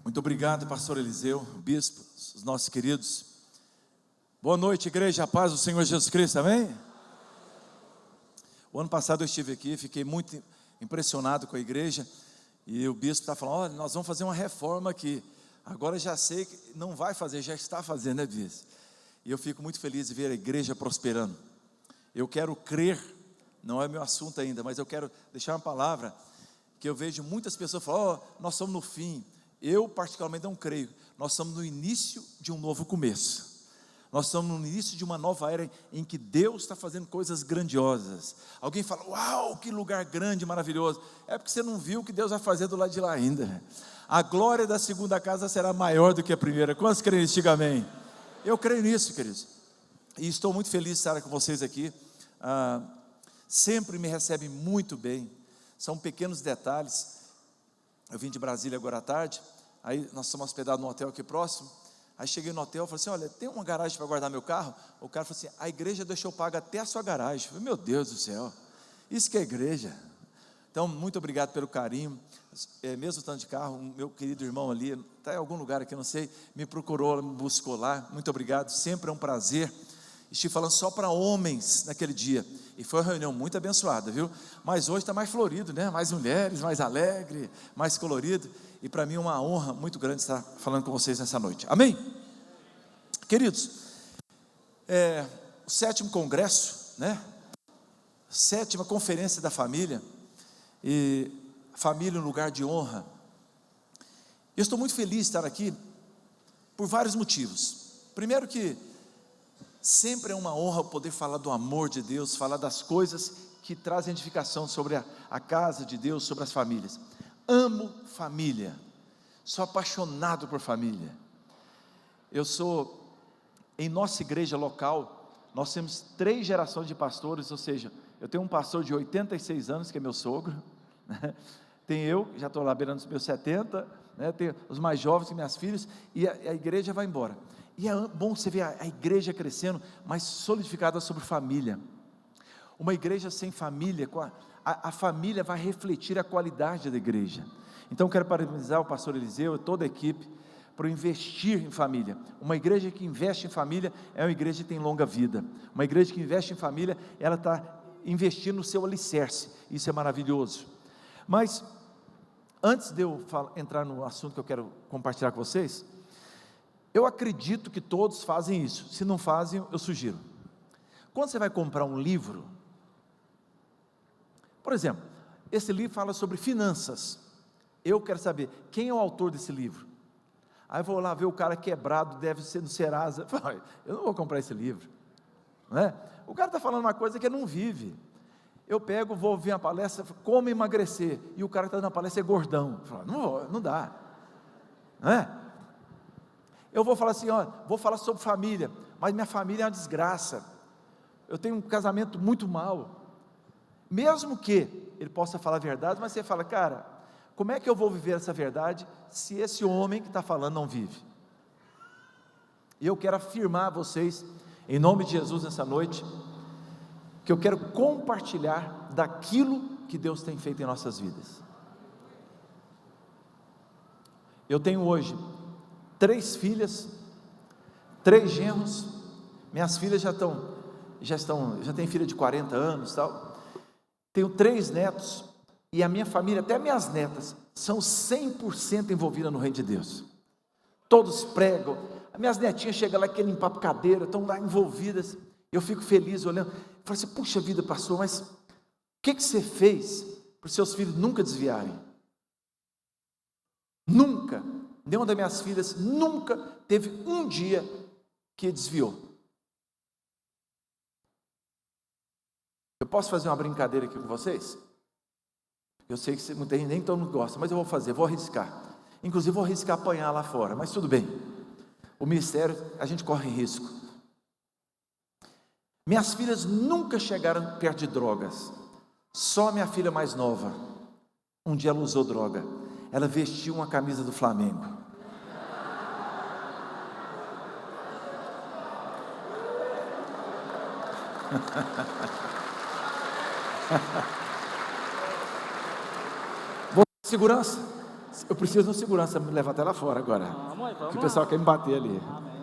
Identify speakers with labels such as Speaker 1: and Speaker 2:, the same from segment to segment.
Speaker 1: Muito obrigado, pastor Eliseu, bispo, os nossos queridos. Boa noite, igreja, a paz do Senhor Jesus Cristo, amém? O ano passado eu estive aqui, fiquei muito impressionado com a igreja, e o bispo está falando, olha, nós vamos fazer uma reforma aqui. Agora já sei que não vai fazer, já está fazendo, né, bispo? E eu fico muito feliz de ver a igreja prosperando. Eu quero crer, não é meu assunto ainda, mas eu quero deixar uma palavra, que eu vejo muitas pessoas falando, nós somos no fim. Eu particularmente não creio, nós estamos no início de um novo começo, nós estamos no início de uma nova era em que Deus está fazendo coisas grandiosas. Alguém fala, uau, que lugar grande, maravilhoso, é porque você não viu o que Deus vai fazer do lado de lá ainda. A glória da segunda casa será maior do que a primeira. Quantos creem nisso? Diga amém. Eu creio nisso, queridos, e estou muito feliz de estar com vocês aqui. Sempre me recebem muito bem, são pequenos detalhes. Eu vim de Brasília agora à tarde, aí nós estamos hospedados num hotel aqui próximo. Aí cheguei no hotel e falei assim, olha, tem uma garagem para guardar meu carro? O cara falou assim, a igreja deixou paga até a sua garagem. Eu falei, meu Deus do céu, isso que é igreja. Então, muito obrigado pelo carinho. Mesmo estando de carro, o meu querido irmão ali, está em algum lugar aqui, não sei, me procurou, me buscou lá. Muito obrigado, sempre é um prazer. Estive falando só para homens naquele dia, e foi uma reunião muito abençoada, viu? Mas hoje está mais florido, né? Mais mulheres, mais alegre, mais colorido, e para mim é uma honra muito grande estar falando com vocês nessa noite, amém? Queridos, o 7º congresso, né? 7ª conferência da família, e família um lugar de honra. Eu estou muito feliz de estar aqui, por vários motivos. Primeiro que sempre é uma honra poder falar do amor de Deus, falar das coisas que trazem edificação sobre a casa de Deus, sobre as famílias. Amo família, sou apaixonado por família. Em nossa igreja local, nós temos 3 gerações de pastores, ou seja, eu tenho um pastor de 86 anos, que é meu sogro, né? Tem eu, já estou lá beirando os meus 70, né? Tem os mais jovens, minhas filhas, e a igreja vai embora. E é bom você ver a igreja crescendo, mas solidificada sobre família. Uma igreja sem família, a família vai refletir a qualidade da igreja. Então quero parabenizar o pastor Eliseu e toda a equipe por investir em família. Uma igreja que investe em família é uma igreja que tem longa vida. Uma igreja que investe em família, ela está investindo no seu alicerce. Isso é maravilhoso. Mas antes de eu entrar no assunto que eu quero compartilhar com vocês, eu acredito que todos fazem isso. Se não fazem, eu sugiro. Quando você vai comprar um livro, por exemplo, esse livro fala sobre finanças. Eu quero saber quem é o autor desse livro. Aí eu vou lá ver o cara quebrado, deve ser no Serasa. Eu não vou comprar esse livro, não é? O cara está falando uma coisa que ele não vive. Eu pego, vou ouvir uma palestra, como emagrecer, e o cara que está na palestra é gordão. Não dá, não é? Eu vou falar assim, vou falar sobre família, mas minha família é uma desgraça, eu tenho um casamento muito mal. Mesmo que ele possa falar a verdade, mas você fala, cara, como é que eu vou viver essa verdade, se esse homem que está falando não vive? E eu quero afirmar a vocês, em nome de Jesus nessa noite, que eu quero compartilhar daquilo que Deus tem feito em nossas vidas. Eu tenho hoje 3 filhas, 3 genros. Minhas filhas já têm filha de 40 anos, tal. Tenho 3 netos, e a minha família, até minhas netas, são 100% envolvidas no reino de Deus. Todos pregam. As minhas netinhas chegam lá, querem limpar a cadeira, estão lá envolvidas. Eu fico feliz olhando. Eu falo assim, puxa vida, pastor, mas o que você fez para os seus filhos nunca desviarem? Nunca. Nenhuma das minhas filhas nunca teve um dia que desviou. Eu posso fazer uma brincadeira aqui com vocês? Eu sei que muita gente nem todo mundo gosta, mas eu vou fazer, vou arriscar. Inclusive vou arriscar apanhar lá fora, mas tudo bem. O ministério, a gente corre risco. Minhas filhas nunca chegaram perto de drogas. Só minha filha mais nova, um dia ela usou droga. Ela vestiu uma camisa do Flamengo. Segurança, Eu preciso de um segurança me levar até lá fora agora.
Speaker 2: Vamos
Speaker 1: Que o pessoal quer me bater ali.
Speaker 2: Amém.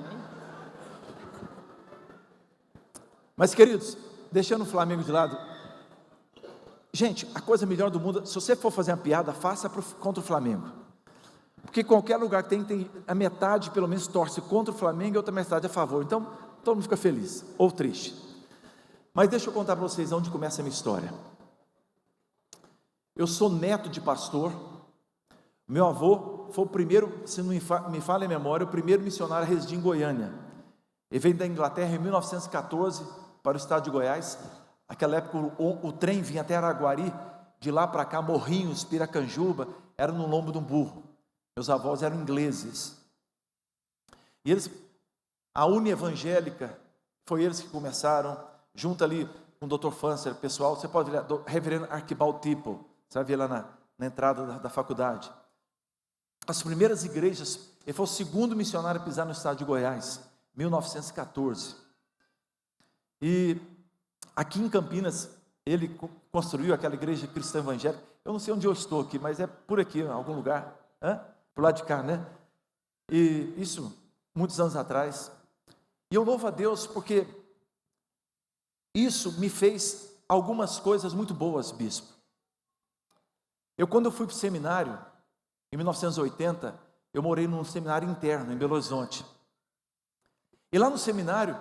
Speaker 1: Mas, queridos, deixando o Flamengo de lado, gente, a coisa melhor do mundo, se você for fazer uma piada, faça contra o Flamengo. Porque qualquer lugar que tem a metade, pelo menos, torce contra o Flamengo e a outra metade a favor. Então, todo mundo fica feliz, ou triste. Mas deixa eu contar para vocês onde começa a minha história. Eu sou neto de pastor. Meu avô foi o primeiro, se não me falha a memória, o primeiro missionário a residir em Goiânia. Ele veio da Inglaterra em 1914 para o estado de Goiás. Naquela época o trem vinha até Araguari, de lá para cá, Morrinhos, Piracanjuba, era no lombo de um burro. Meus avós eram ingleses. E eles, a Uni Evangélica, foi eles que começaram, junto ali com o Dr. Fancer, pessoal, você pode ver, reverendo Archibald Tipple, você vai ver lá na entrada da faculdade. As primeiras igrejas, ele foi o segundo missionário a pisar no estado de Goiás, 1914. E aqui em Campinas, ele construiu aquela igreja cristã evangélica. Eu não sei onde eu estou aqui, mas é por aqui, em algum lugar. Por lado de cá, né? E isso, muitos anos atrás. E eu louvo a Deus porque isso me fez algumas coisas muito boas, bispo. Quando eu fui para o seminário, em 1980, eu morei num seminário interno, em Belo Horizonte. E lá no seminário,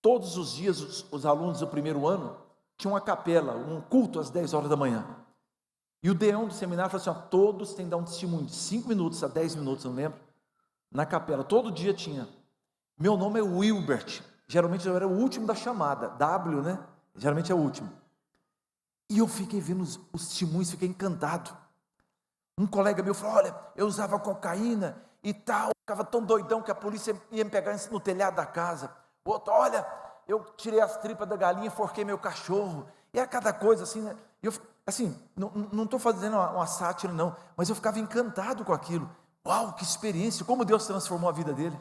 Speaker 1: todos os dias, os alunos do primeiro ano, tinham uma capela, um culto às 10 horas da manhã. E o deão do seminário falou assim, todos têm que dar um testemunho de 5 minutos a 10 minutos, não lembro, na capela, todo dia tinha. Meu nome é Wilbert, geralmente eu era o último da chamada, W, né? Geralmente é o último. E eu fiquei vendo os testemunhos, fiquei encantado. Um colega meu falou, olha, eu usava cocaína e tal, ficava tão doidão que a polícia ia me pegar no telhado da casa. O outro, olha, eu tirei as tripas da galinha e forquei meu cachorro. E era cada coisa assim, né? Eu, assim, não estou fazendo uma sátira não, mas eu ficava encantado com aquilo. Uau, que experiência, como Deus transformou a vida dele.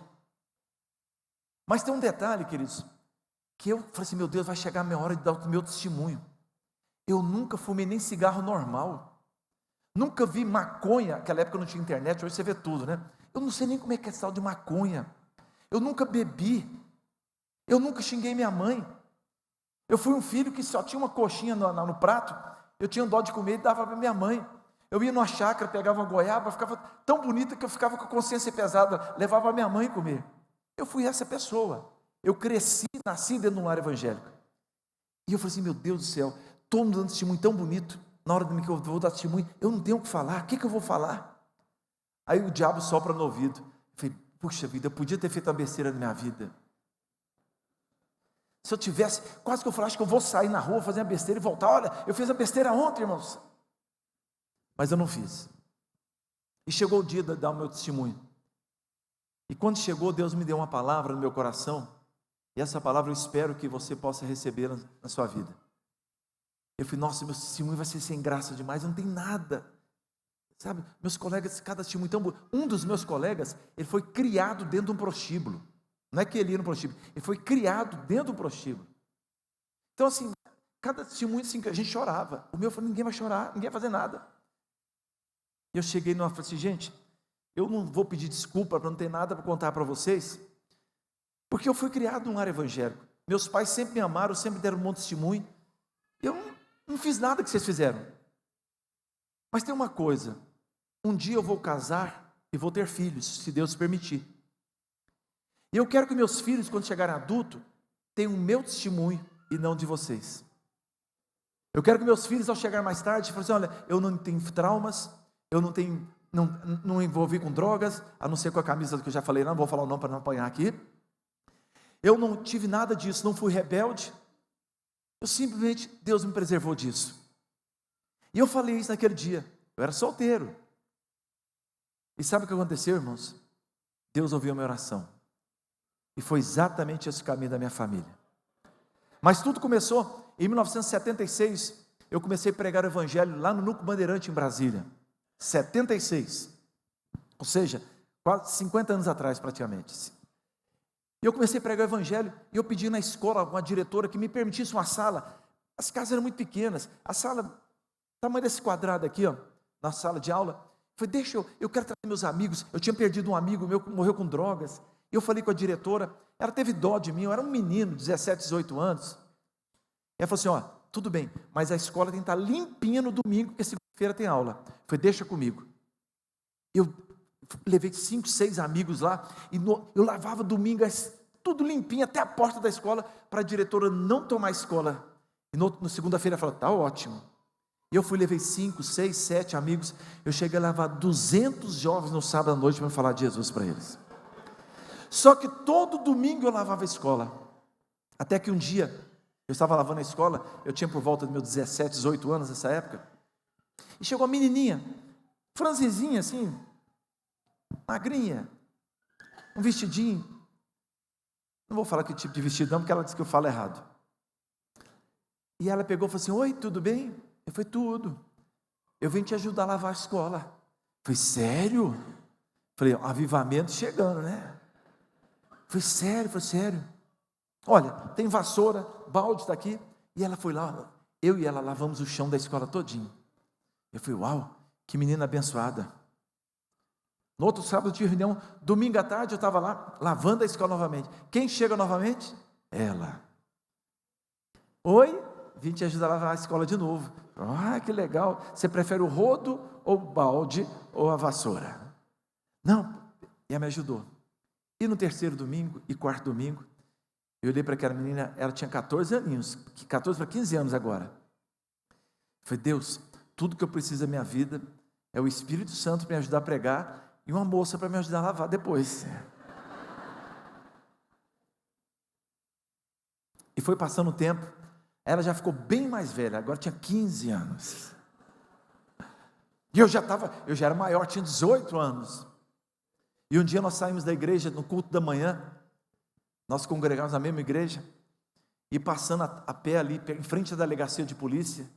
Speaker 1: Mas tem um detalhe, queridos, que eu falei assim, meu Deus, vai chegar a minha hora de dar o meu testemunho. Eu nunca fumei nem cigarro normal. Nunca vi maconha, naquela época não tinha internet, hoje você vê tudo, né? Eu não sei nem como é que é esse tal de maconha. Eu nunca bebi. Eu nunca xinguei minha mãe. Eu fui um filho que só tinha uma coxinha no prato, eu tinha dó de comer e dava para minha mãe. Eu ia numa chácara, pegava uma goiaba, ficava tão bonita que eu ficava com a consciência pesada, levava a minha mãe comer. Eu fui essa pessoa. Eu cresci, nasci dentro de um lar evangélico. E eu falei assim, meu Deus do céu, todo mundo dando testemunho tão bonito, na hora que eu vou dar testemunho, eu não tenho o que falar, o que eu vou falar? Aí o diabo sopra no ouvido. Eu falei, puxa vida, eu podia ter feito uma besteira na minha vida. Se eu tivesse, quase que eu falei, acho que eu vou sair na rua, fazer uma besteira e voltar. Olha, eu fiz a besteira ontem, irmãos. Mas eu não fiz. E chegou o dia de dar o meu testemunho. E quando chegou, Deus me deu uma palavra no meu coração. E essa palavra eu espero que você possa receber na sua vida. Eu falei, nossa, meu testemunho vai ser sem graça demais, não tem nada. Sabe, meus colegas, cada testemunho tão bom. Um dos meus colegas, ele foi criado dentro de um prostíbulo. Não é que ele ia no prostíbulo, ele foi criado dentro do prostíbulo. Então assim, cada testemunho assim, a gente chorava. O meu falou, ninguém vai chorar, ninguém vai fazer nada. E eu cheguei numa, falei assim, gente, eu não vou pedir desculpa para não ter nada para contar para vocês, porque eu fui criado num lar evangélico. Meus pais sempre me amaram, sempre deram um monte de testemunho. Eu não fiz nada que vocês fizeram. Mas tem uma coisa, um dia eu vou casar e vou ter filhos, se Deus permitir. E eu quero que meus filhos, quando chegarem adultos, tenham o meu testemunho e não de vocês. Eu quero que meus filhos, ao chegar mais tarde, falem assim, olha, eu não tenho traumas, eu não envolvi com drogas, a não ser com a camisa que eu já falei, não vou falar o nome para não apanhar aqui. Eu não tive nada disso, não fui rebelde. Eu simplesmente, Deus me preservou disso. E eu falei isso naquele dia, eu era solteiro. E sabe o que aconteceu, irmãos? Deus ouviu a minha oração. E foi exatamente esse o caminho da minha família. Mas tudo começou em 1976. Eu comecei a pregar o evangelho lá no Núcleo Bandeirante em Brasília. 76. Ou seja, quase 50 anos atrás praticamente. E eu comecei a pregar o evangelho. E eu pedi na escola uma diretora que me permitisse uma sala. As casas eram muito pequenas. A sala, tamanho desse quadrado aqui, ó, na sala de aula. falei, eu quero trazer meus amigos. Eu tinha perdido um amigo meu que morreu com drogas. Eu falei com a diretora, ela teve dó de mim, eu era um menino, 17, 18 anos. Ela falou assim, ó, tudo bem, mas a escola tem que estar limpinha no domingo, porque segunda-feira tem aula. Eu falei, deixa comigo. Eu levei 5, 6 amigos lá, e eu lavava domingo, tudo limpinho, até a porta da escola, para a diretora não tomar a escola. E na segunda-feira ela falou, tá ótimo. E eu levei 5, 6, 7 amigos, eu cheguei a levar 200 jovens no sábado à noite para falar de Jesus para eles. Só que todo domingo eu lavava a escola, até que um dia, eu estava lavando a escola, eu tinha por volta dos meus 17, 18 anos nessa época, e chegou uma menininha, francesinha assim, magrinha, um vestidinho, não vou falar que tipo de vestido não, porque ela disse que eu falo errado. E ela pegou e falou assim, oi, tudo bem? Eu falei, tudo. Eu vim te ajudar a lavar a escola. Eu falei, sério? Eu falei, avivamento chegando, né? Eu falei, sério. Olha, tem vassoura, balde está aqui. E ela foi lá, eu e ela lavamos o chão da escola todinho. Eu falei, uau, que menina abençoada. No outro sábado eu tinha reunião, domingo à tarde eu estava lá, lavando a escola novamente. Quem chega novamente? Ela. Oi, vim te ajudar a lavar a escola de novo. Ah, que legal. Você prefere o rodo ou o balde ou a vassoura? Não, e ela me ajudou. E no terceiro domingo e quarto domingo, eu olhei para aquela menina, ela tinha 14 aninhos, 14 para 15 anos agora. Eu falei, Deus, tudo que eu preciso da minha vida é o Espírito Santo para me ajudar a pregar e uma moça para me ajudar a lavar depois. E foi passando o tempo, ela já ficou bem mais velha, agora tinha 15 anos. E eu já era maior, tinha 18 anos. E um dia nós saímos da igreja, no culto da manhã, nós congregamos na mesma igreja, e passando a pé ali, em frente à delegacia de polícia,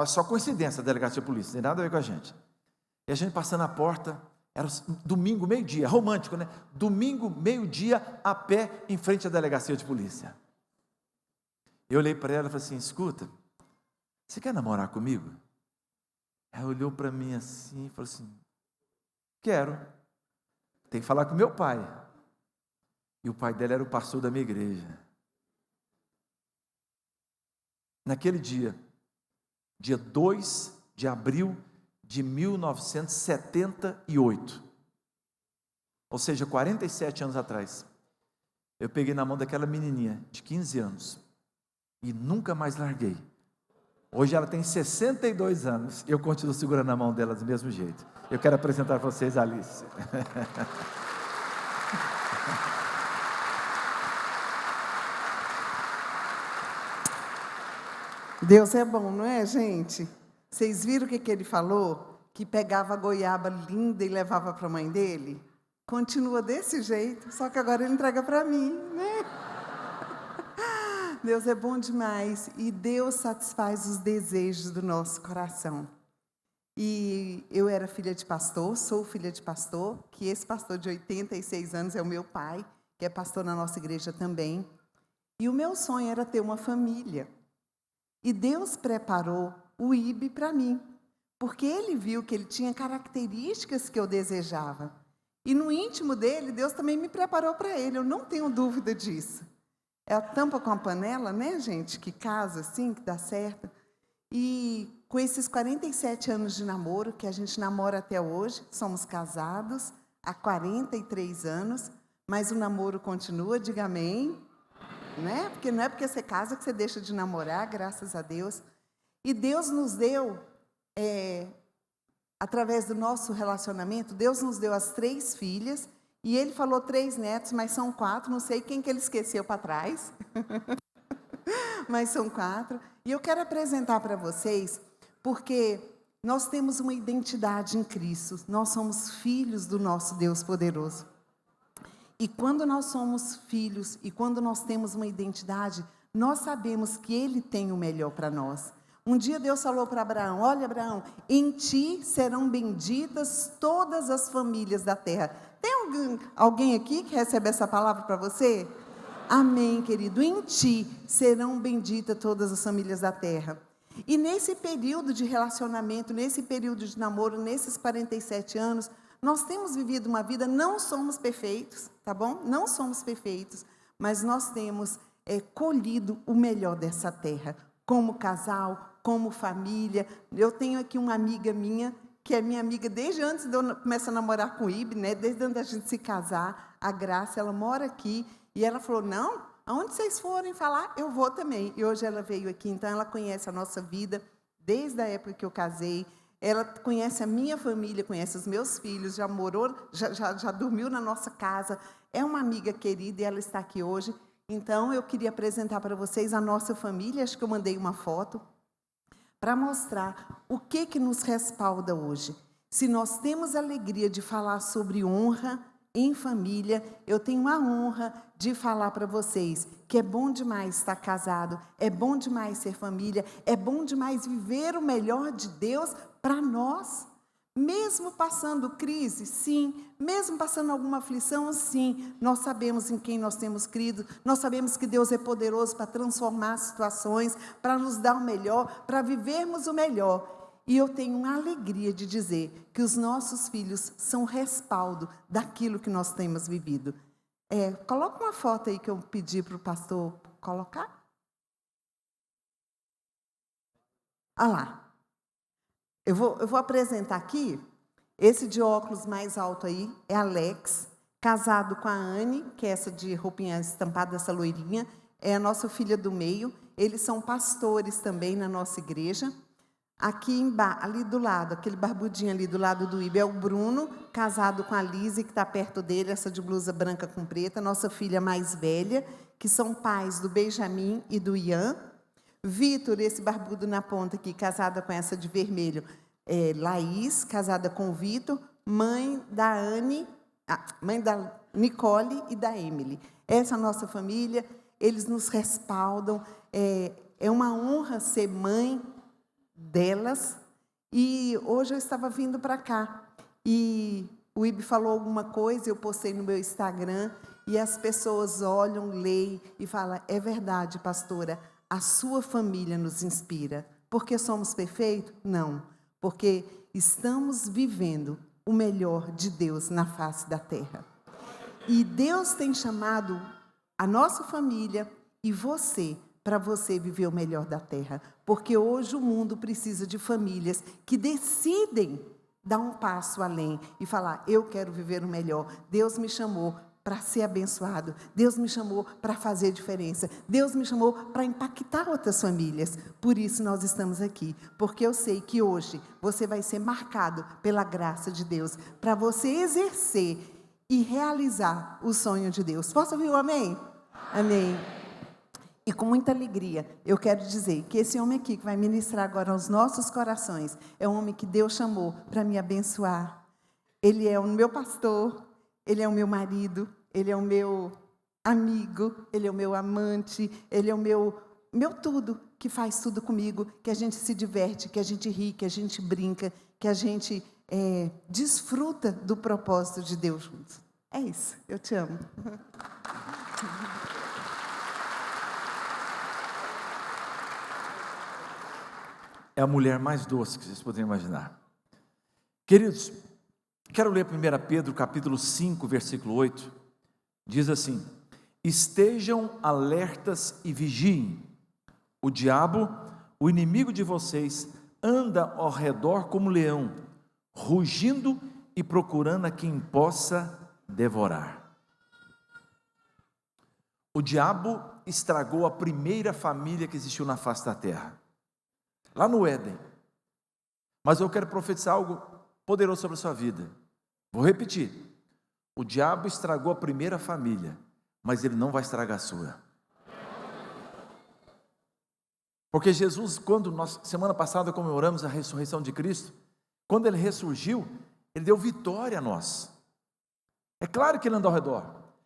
Speaker 1: só coincidência a delegacia de polícia, não tem nada a ver com a gente. E a gente passando a porta, era domingo, meio-dia, romântico, né? Domingo, meio-dia, a pé, em frente à delegacia de polícia. Eu olhei para ela e falei assim, escuta, você quer namorar comigo? Ela olhou para mim assim e falou assim, quero. Tem que falar com meu pai. E o pai dela era o pastor da minha igreja. Naquele dia 2 de abril de 1978, ou seja, 47 anos atrás, eu peguei na mão daquela menininha de 15 anos e nunca mais larguei. Hoje ela tem 62 anos e eu continuo segurando a mão dela do mesmo jeito. Eu quero apresentar para vocês a Alice.
Speaker 2: Deus é bom, não é, gente? Vocês viram o que ele falou? Que pegava a goiaba linda e levava para a mãe dele? Continua desse jeito, só que agora ele entrega para mim, né? Deus é bom demais e Deus satisfaz os desejos do nosso coração. E eu era filha de pastor, sou filha de pastor, que esse pastor de 86 anos é o meu pai, que é pastor na nossa igreja também. E o meu sonho era ter uma família. E Deus preparou o IB para mim, porque Ele viu que ele tinha características que eu desejava. E no íntimo dele, Deus também me preparou para ele, eu não tenho dúvida disso. É a tampa com a panela, né, gente, que casa assim, que dá certo. E com esses 47 anos de namoro, que a gente namora até hoje, somos casados há 43 anos, mas o namoro continua, diga amém. Né? Porque não é porque você casa que você deixa de namorar, graças a Deus. E Deus nos deu, através do nosso relacionamento, Deus nos deu as 3 filhas, e Ele falou 3 netos, mas são 4, não sei quem que Ele esqueceu para trás, mas são 4. E eu quero apresentar para vocês, porque nós temos uma identidade em Cristo, nós somos filhos do nosso Deus poderoso. E quando nós somos filhos e quando nós temos uma identidade, nós sabemos que Ele tem o melhor para nós. Um dia Deus falou para Abraão, olha Abraão, em ti serão benditas todas as famílias da terra. Tem alguém aqui que recebe essa palavra para você? Amém, querido. Em ti serão benditas todas as famílias da terra. E nesse período de relacionamento, nesse período de namoro, nesses 47 anos, nós temos vivido uma vida, não somos perfeitos, tá bom? Não somos perfeitos, mas nós temos colhido o melhor dessa terra, como casal, como família. Eu tenho aqui uma amiga minha, que é minha amiga desde antes de eu começar a namorar com o Ibe, né? Desde antes da gente se casar, a Graça, ela mora aqui, e ela falou, não, aonde vocês forem falar, eu vou também. E hoje ela veio aqui, então ela conhece a nossa vida, desde a época que eu casei, ela conhece a minha família, conhece os meus filhos, já morou, já dormiu na nossa casa, é uma amiga querida e ela está aqui hoje. Então, eu queria apresentar para vocês a nossa família, acho que eu mandei uma foto, para mostrar o que nos respalda hoje. Se nós temos a alegria de falar sobre honra em família, eu tenho a honra de falar para vocês que é bom demais estar casado, é bom demais ser família, é bom demais viver o melhor de Deus para nós. Mesmo passando crise, sim. Mesmo passando alguma aflição, sim. Nós sabemos em quem nós temos crido. Nós sabemos que Deus é poderoso para transformar situações, para nos dar o melhor, para vivermos o melhor. E eu tenho a alegria de dizer que os nossos filhos são respaldo daquilo que nós temos vivido. Coloca uma foto aí que eu pedi para o pastor colocar. Olha lá. Eu vou apresentar aqui, esse de óculos mais alto aí, é Alex, casado com a Anne, que é essa de roupinha estampada, essa loirinha, é a nossa filha do meio. Eles são pastores também na nossa igreja. Aqui ali do lado, aquele barbudinho ali do lado do Ibe, é o Bruno, casado com a Lise, que está perto dele, essa de blusa branca com preta, nossa filha mais velha, que são pais do Benjamin e do Ian. Vitor, esse barbudo na ponta aqui, casada com essa de vermelho, Laís, casada com o Vitor, mãe da Anne, mãe da Nicole e da Emily. Essa é a nossa família, eles nos respaldam, é uma honra ser mãe delas. E hoje eu estava vindo para cá, e o Ibe falou alguma coisa, eu postei no meu Instagram, e as pessoas olham, leem e falam, é verdade, pastora, a sua família nos inspira. Porque somos perfeitos? Não. Porque estamos vivendo o melhor de Deus na face da terra. E Deus tem chamado a nossa família e você, para você viver o melhor da terra. Porque hoje o mundo precisa de famílias que decidem dar um passo além e falar, eu quero viver o melhor. Deus me chamou para ser abençoado. Deus me chamou para fazer diferença. Deus me chamou para impactar outras famílias. Por isso nós estamos aqui. Porque eu sei que hoje você vai ser marcado pela graça de Deus, para você exercer e realizar o sonho de Deus. Posso ouvir o amém? Amém. E com muita alegria, eu quero dizer que esse homem aqui que vai ministrar agora aos nossos corações, é um homem que Deus chamou para me abençoar. Ele é o meu pastor, ele é o meu marido, ele é o meu amigo, ele é o meu amante, ele é o meu tudo, que faz tudo comigo, que a gente se diverte, que a gente ri, que a gente brinca, que a gente desfruta do propósito de Deus juntos. É isso, eu te amo.
Speaker 1: É a mulher mais doce que vocês podem imaginar. Queridos, quero ler 1 Pedro, capítulo 5, versículo 8. Diz assim, estejam alertas e vigiem. O diabo, o inimigo de vocês, anda ao redor como leão, rugindo e procurando a quem possa devorar. O diabo estragou a primeira família que existiu na face da terra, lá no Éden. Mas eu quero profetizar algo poderoso sobre a sua vida. Vou repetir. O diabo estragou a primeira família, mas ele não vai estragar a sua. Porque Jesus, quando nós, semana passada, comemoramos a ressurreição de Cristo, quando ele ressurgiu, ele deu vitória a nós. É claro que ele anda ao redor,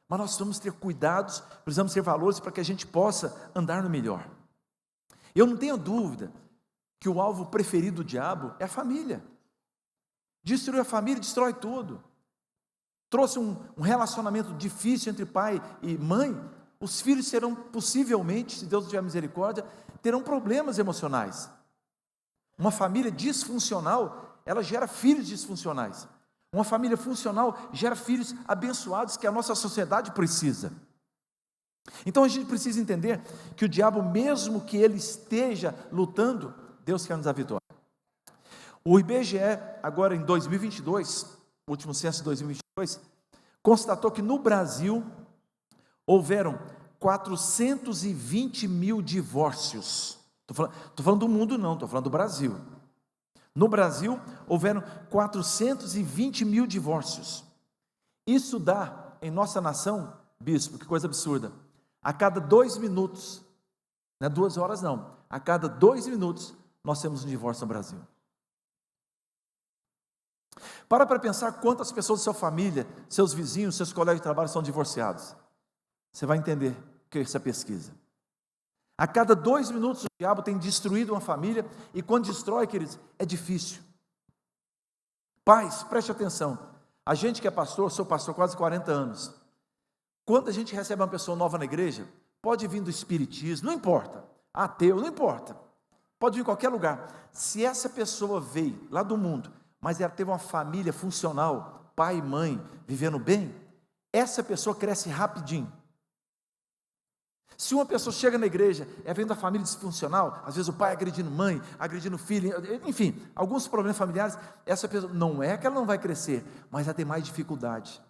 Speaker 1: mas nós precisamos ter cuidados, precisamos ter valores para que a gente possa andar no melhor. Eu não tenho dúvida que o alvo preferido do diabo é a família. Destruiu a família, destrói tudo. Trouxe um relacionamento difícil entre pai e mãe. Os filhos serão possivelmente, se Deus tiver misericórdia, terão problemas emocionais. Uma família disfuncional, ela gera filhos disfuncionais. Uma família funcional gera filhos abençoados que a nossa sociedade precisa. Então a gente precisa entender que o diabo, mesmo que ele esteja lutando, Deus quer nos dar vitória. O IBGE, agora em 2022, o último censo de 2022, constatou que no Brasil houveram 420 mil divórcios. Estou falando do mundo não, estou falando do Brasil. No Brasil houveram 420 mil divórcios. Isso dá, em nossa nação, bispo, que coisa absurda, a cada 2 minutos, não é 2 horas não, a cada 2 minutos nós temos um divórcio no Brasil. Para pensar quantas pessoas da sua família, seus vizinhos, seus colegas de trabalho são divorciados. Você vai entender o que é essa pesquisa. A cada 2 minutos o diabo tem destruído uma família, e quando destrói, queridos, é difícil. Pais, preste atenção, a gente que é pastor, sou pastor há quase 40 anos, quando a gente recebe uma pessoa nova na igreja, pode vir do espiritismo, não importa, ateu, não importa, pode vir em qualquer lugar, se essa pessoa veio lá do mundo, mas ela teve uma família funcional, pai e mãe, vivendo bem, essa pessoa cresce rapidinho. Se uma pessoa chega na igreja, vem da família disfuncional, às vezes o pai agredindo mãe, agredindo filho, enfim, alguns problemas familiares, essa pessoa, não é que ela não vai crescer, mas ela tem mais dificuldade.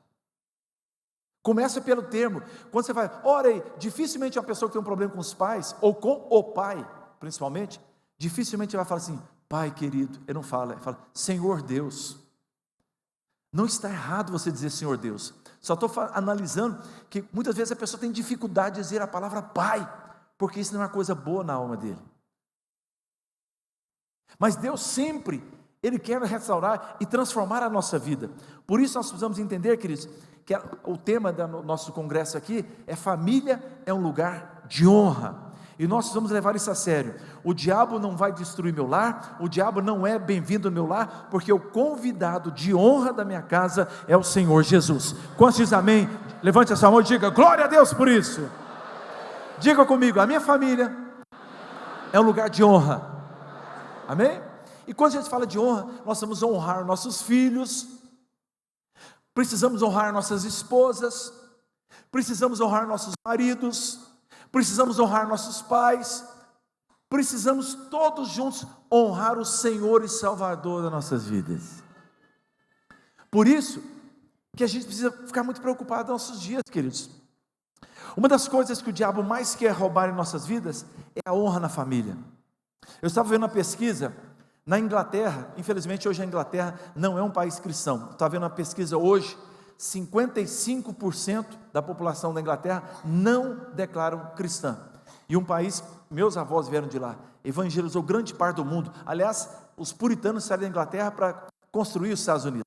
Speaker 1: Começa pelo termo, quando você vai, ora aí, dificilmente uma pessoa que tem um problema com os pais, ou com o pai, principalmente, dificilmente vai falar assim, pai querido, ele não fala, ele fala, Senhor Deus. Não está errado você dizer Senhor Deus, só estou analisando que muitas vezes a pessoa tem dificuldade de dizer a palavra pai, porque isso não é uma coisa boa na alma dele. Mas Deus sempre, Ele quer restaurar e transformar a nossa vida. Por isso nós precisamos entender, queridos, que o tema do nosso congresso aqui é família é um lugar de honra. E nós precisamos levar isso a sério. O diabo não vai destruir meu lar, o diabo não é bem-vindo no meu lar, porque o convidado de honra da minha casa é o Senhor Jesus. Quantos dizem amém? Levante essa mão e diga, glória a Deus por isso. Diga comigo, a minha família é um lugar de honra. Amém? E quando a gente fala de honra, nós precisamos honrar nossos filhos, precisamos honrar nossas esposas, precisamos honrar nossos maridos, precisamos honrar nossos pais, precisamos todos juntos honrar o Senhor e Salvador das nossas vidas. Por isso que a gente precisa ficar muito preocupado nos nossos dias, queridos. Uma das coisas que o diabo mais quer roubar em nossas vidas é a honra na família. Eu estava vendo uma pesquisa na Inglaterra, infelizmente hoje a Inglaterra não é um país cristão. Eu estava vendo uma pesquisa hoje, 55% da população da Inglaterra não declaram cristã. E um país, meus avós vieram de lá, evangelizou grande parte do mundo. Aliás, os puritanos saíram da Inglaterra para construir os Estados Unidos.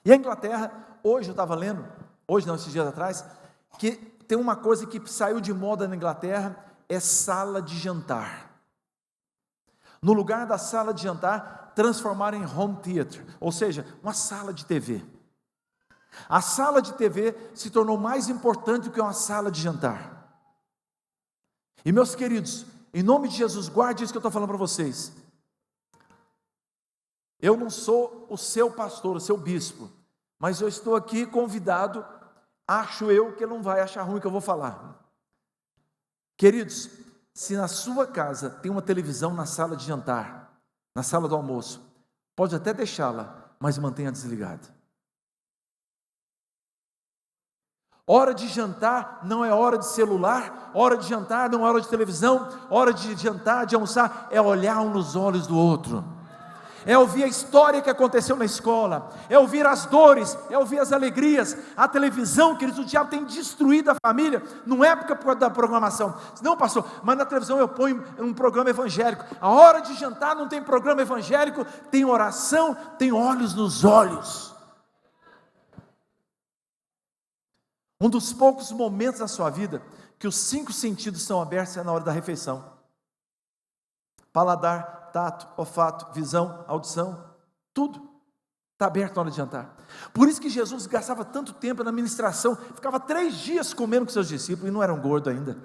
Speaker 1: E a Inglaterra, hoje eu estava lendo, hoje não, esses dias atrás, que tem uma coisa que saiu de moda na Inglaterra, é sala de jantar. No lugar da sala de jantar, transformaram em home theater, ou seja, uma sala de TV. A sala de TV se tornou mais importante do que uma sala de jantar. E meus queridos, em nome de Jesus, guarde isso que eu estou falando para vocês. Eu não sou o seu pastor, o seu bispo, mas eu estou aqui convidado, acho eu que ele não vai achar ruim o que eu vou falar. Queridos, se na sua casa tem uma televisão na sala de jantar, na sala do almoço, pode até deixá-la, mas mantenha desligada. Hora de jantar não é hora de celular, hora de jantar não é hora de televisão, hora de jantar, de almoçar, é olhar um nos olhos do outro, é ouvir a história que aconteceu na escola, é ouvir as dores, é ouvir as alegrias. A televisão, queridos, o diabo tem destruído a família, não é por causa da programação, não pastor, mas na televisão eu ponho um programa evangélico, a hora de jantar não tem programa evangélico, tem oração, tem olhos nos olhos. Um dos poucos momentos da sua vida que os 5 sentidos são abertos é na hora da refeição. Paladar, tato, olfato, visão, audição, tudo está aberto na hora de jantar. Por isso que Jesus gastava tanto tempo na ministração, ficava 3 dias comendo com seus discípulos e não eram gordos ainda.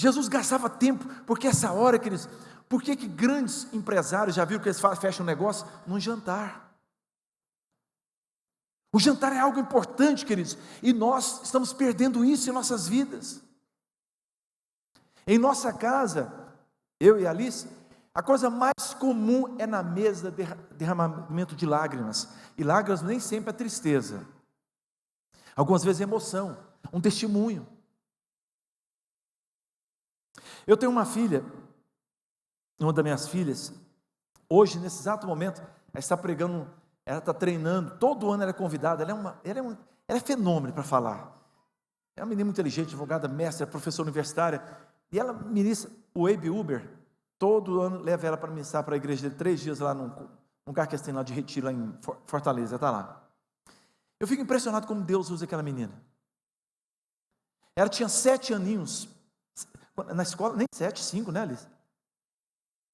Speaker 1: Jesus gastava tempo, porque essa hora, queridos, por que grandes empresários, já viram que eles fecham um negócio? Num jantar. O jantar é algo importante, queridos, e nós estamos perdendo isso em nossas vidas. Em nossa casa, eu e a Alice, a coisa mais comum é na mesa derramamento de lágrimas, e lágrimas nem sempre é tristeza, algumas vezes é emoção, um testemunho. Eu tenho uma filha, uma das minhas filhas, hoje, nesse exato momento, ela está pregando, ela está treinando, todo ano ela é convidada, ela é fenômeno para falar. É uma menina muito inteligente, advogada, mestra, professora universitária, e ela ministra o Abe Uber, todo ano leva ela para ministrar para a igreja dele, 3 dias lá num lugar que tem lá de retiro, lá em Fortaleza, está lá. Eu fico impressionado como Deus usa aquela menina. Ela tinha 7 aninhos, na escola, nem 7, 5, né, Alice?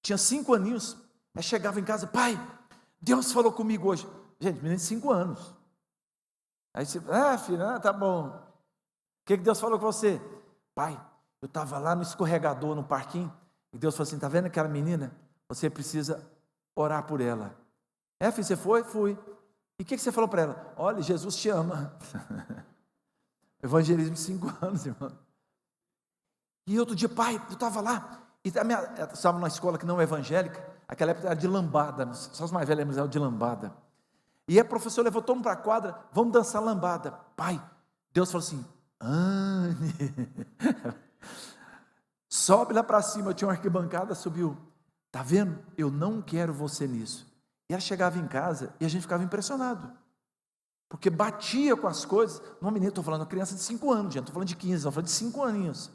Speaker 1: Tinha 5 aninhos, ela chegava em casa, pai, Deus falou comigo hoje. Gente, menina de 5 anos. Aí você, filha, tá bom. O que Deus falou com você? Pai, eu estava lá no escorregador, no parquinho, e Deus falou assim, tá vendo aquela menina? Você precisa orar por ela. Filho, você foi? Fui. E o que você falou para ela? Olha, Jesus te ama. Evangelismo de 5 anos, irmão. E outro dia, pai, eu estava lá, e eu estava numa escola que não é evangélica, aquela época era de lambada, só os mais velhos lembram de lambada. E a professora levou todo mundo para a quadra, vamos dançar lambada. Pai, Deus falou assim, Anne, sobe lá para cima, tinha uma arquibancada, subiu. Tá vendo? Eu não quero você nisso. E ela chegava em casa e a gente ficava impressionado, porque batia com as coisas. Não, menina, estou falando de uma criança de 5 anos, gente, estou falando de 15, estou falando de 5 aninhos.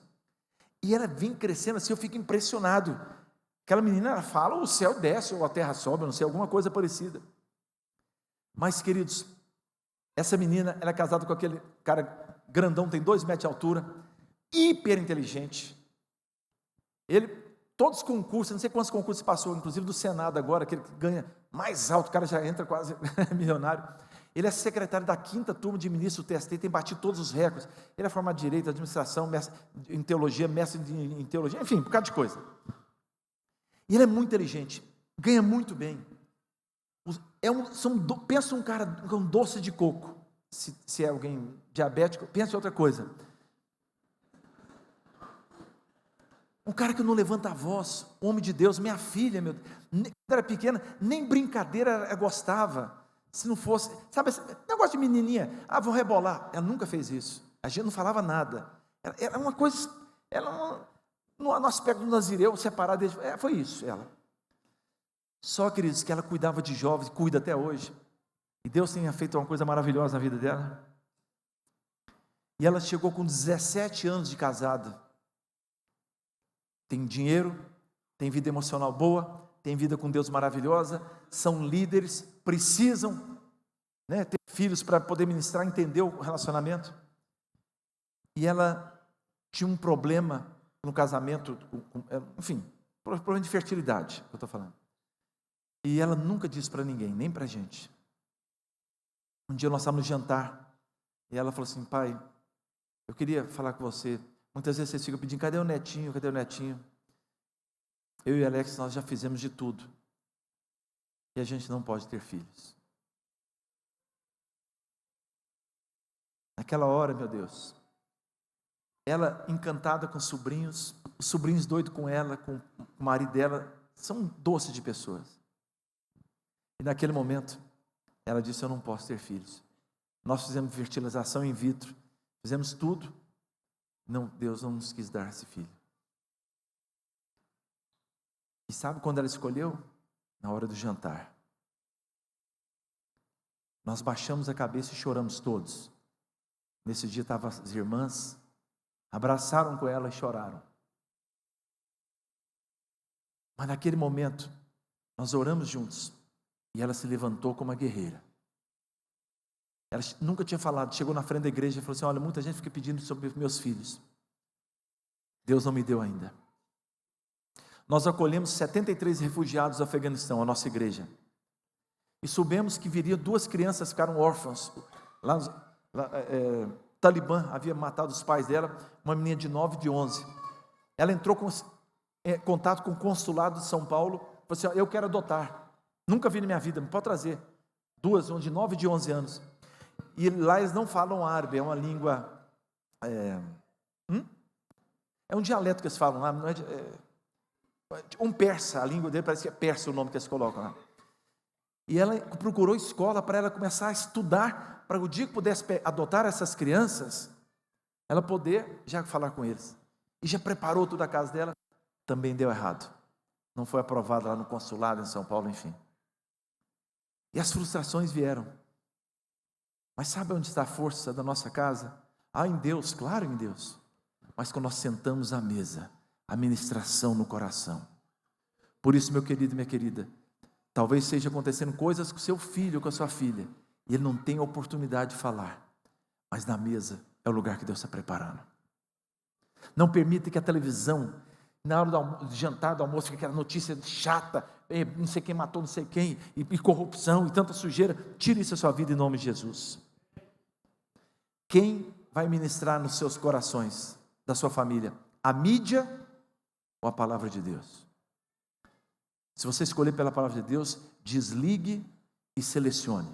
Speaker 1: E ela vem crescendo assim, eu fico impressionado. Aquela menina, ela fala, o céu desce ou a terra sobe, eu não sei, alguma coisa parecida. Mas, queridos, essa menina, ela é casada com aquele cara grandão, tem 2 metros de altura, hiper inteligente. Ele, todos os concursos, não sei quantos concursos passou, inclusive do Senado agora, aquele que ganha mais alto, o cara já entra quase milionário. Ele é secretário da 5ª turma de ministro do TST, tem batido todos os recordes. Ele é formado em Direito, Administração, mestre em Teologia, mestre em Teologia, enfim, um bocado de coisa. E ele é muito inteligente, ganha muito bem. Pensa um cara com doce de coco. Se é alguém diabético, pensa em outra coisa. Um cara que não levanta a voz, homem de Deus, minha filha, quando era pequena, nem brincadeira ela gostava. Se não fosse, sabe, negócio de menininha, vou rebolar. Ela nunca fez isso. A gente não falava nada. Era uma coisa, no aspecto do Nazireu, separado deles, foi isso, ela. Só, queridos, que ela cuidava de jovens, cuida até hoje. E Deus tenha feito uma coisa maravilhosa na vida dela. E ela chegou com 17 anos de casada. Tem dinheiro, tem vida emocional boa, tem vida com Deus maravilhosa, são líderes, precisam, ter filhos para poder ministrar, entender o relacionamento. E ela tinha um problema no casamento, enfim, problema de fertilidade, que eu estou falando. E ela nunca disse para ninguém, nem para a gente. Um dia nós estávamos no jantar, e ela falou assim, pai, eu queria falar com você. Muitas vezes vocês ficam pedindo, cadê o netinho, cadê o netinho? Eu e Alex, nós já fizemos de tudo. E a gente não pode ter filhos. Naquela hora, meu Deus, ela encantada com os sobrinhos doidos com ela, com o marido dela, são doces de pessoas. E naquele momento, ela disse, eu não posso ter filhos. Nós fizemos fertilização in vitro, fizemos tudo. Não, Deus não nos quis dar esse filho. E sabe quando ela escolheu? Na hora do jantar. Nós baixamos a cabeça e choramos todos. Nesse dia estavam as irmãs, abraçaram com ela e choraram. Mas naquele momento, nós oramos juntos. E ela se levantou como uma guerreira. Ela nunca tinha falado, chegou na frente da igreja e falou assim, olha, muita gente fica pedindo sobre meus filhos. Deus não me deu ainda. Nós acolhemos 73 refugiados do Afeganistão, a nossa igreja. E soubemos que viria 2 crianças, ficaram órfãos. Talibã havia matado os pais dela, uma menina de 9 e de 11. ela entrou com contato com o consulado de São Paulo, falou assim, eu quero adotar, nunca vi na minha vida, me pode trazer, duas, uma de 9 e de 11 anos, e lá eles não falam árabe, é uma língua, é um dialeto que eles falam lá, não é, um persa, a língua dele parece que é persa o nome que eles colocam lá, e ela procurou escola para ela começar a estudar, para o dia que pudesse adotar essas crianças, ela poder já falar com eles, e já preparou toda a casa dela, também deu errado, não foi aprovada lá no consulado em São Paulo, enfim, e as frustrações vieram, mas sabe onde está a força da nossa casa? Em Deus, claro em Deus, mas quando nós sentamos à mesa, a ministração no coração, por isso meu querido e minha querida, talvez esteja acontecendo coisas com seu filho, com a sua filha, e ele não tem a oportunidade de falar, mas na mesa é o lugar que Deus está preparando, não permita que a televisão, na hora do jantar, do almoço, aquela notícia chata, não sei quem matou não sei quem, e corrupção, e tanta sujeira, tire isso da sua vida em nome de Jesus. Quem vai ministrar nos seus corações, da sua família, a mídia ou a palavra de Deus? Se você escolher pela palavra de Deus, desligue e selecione.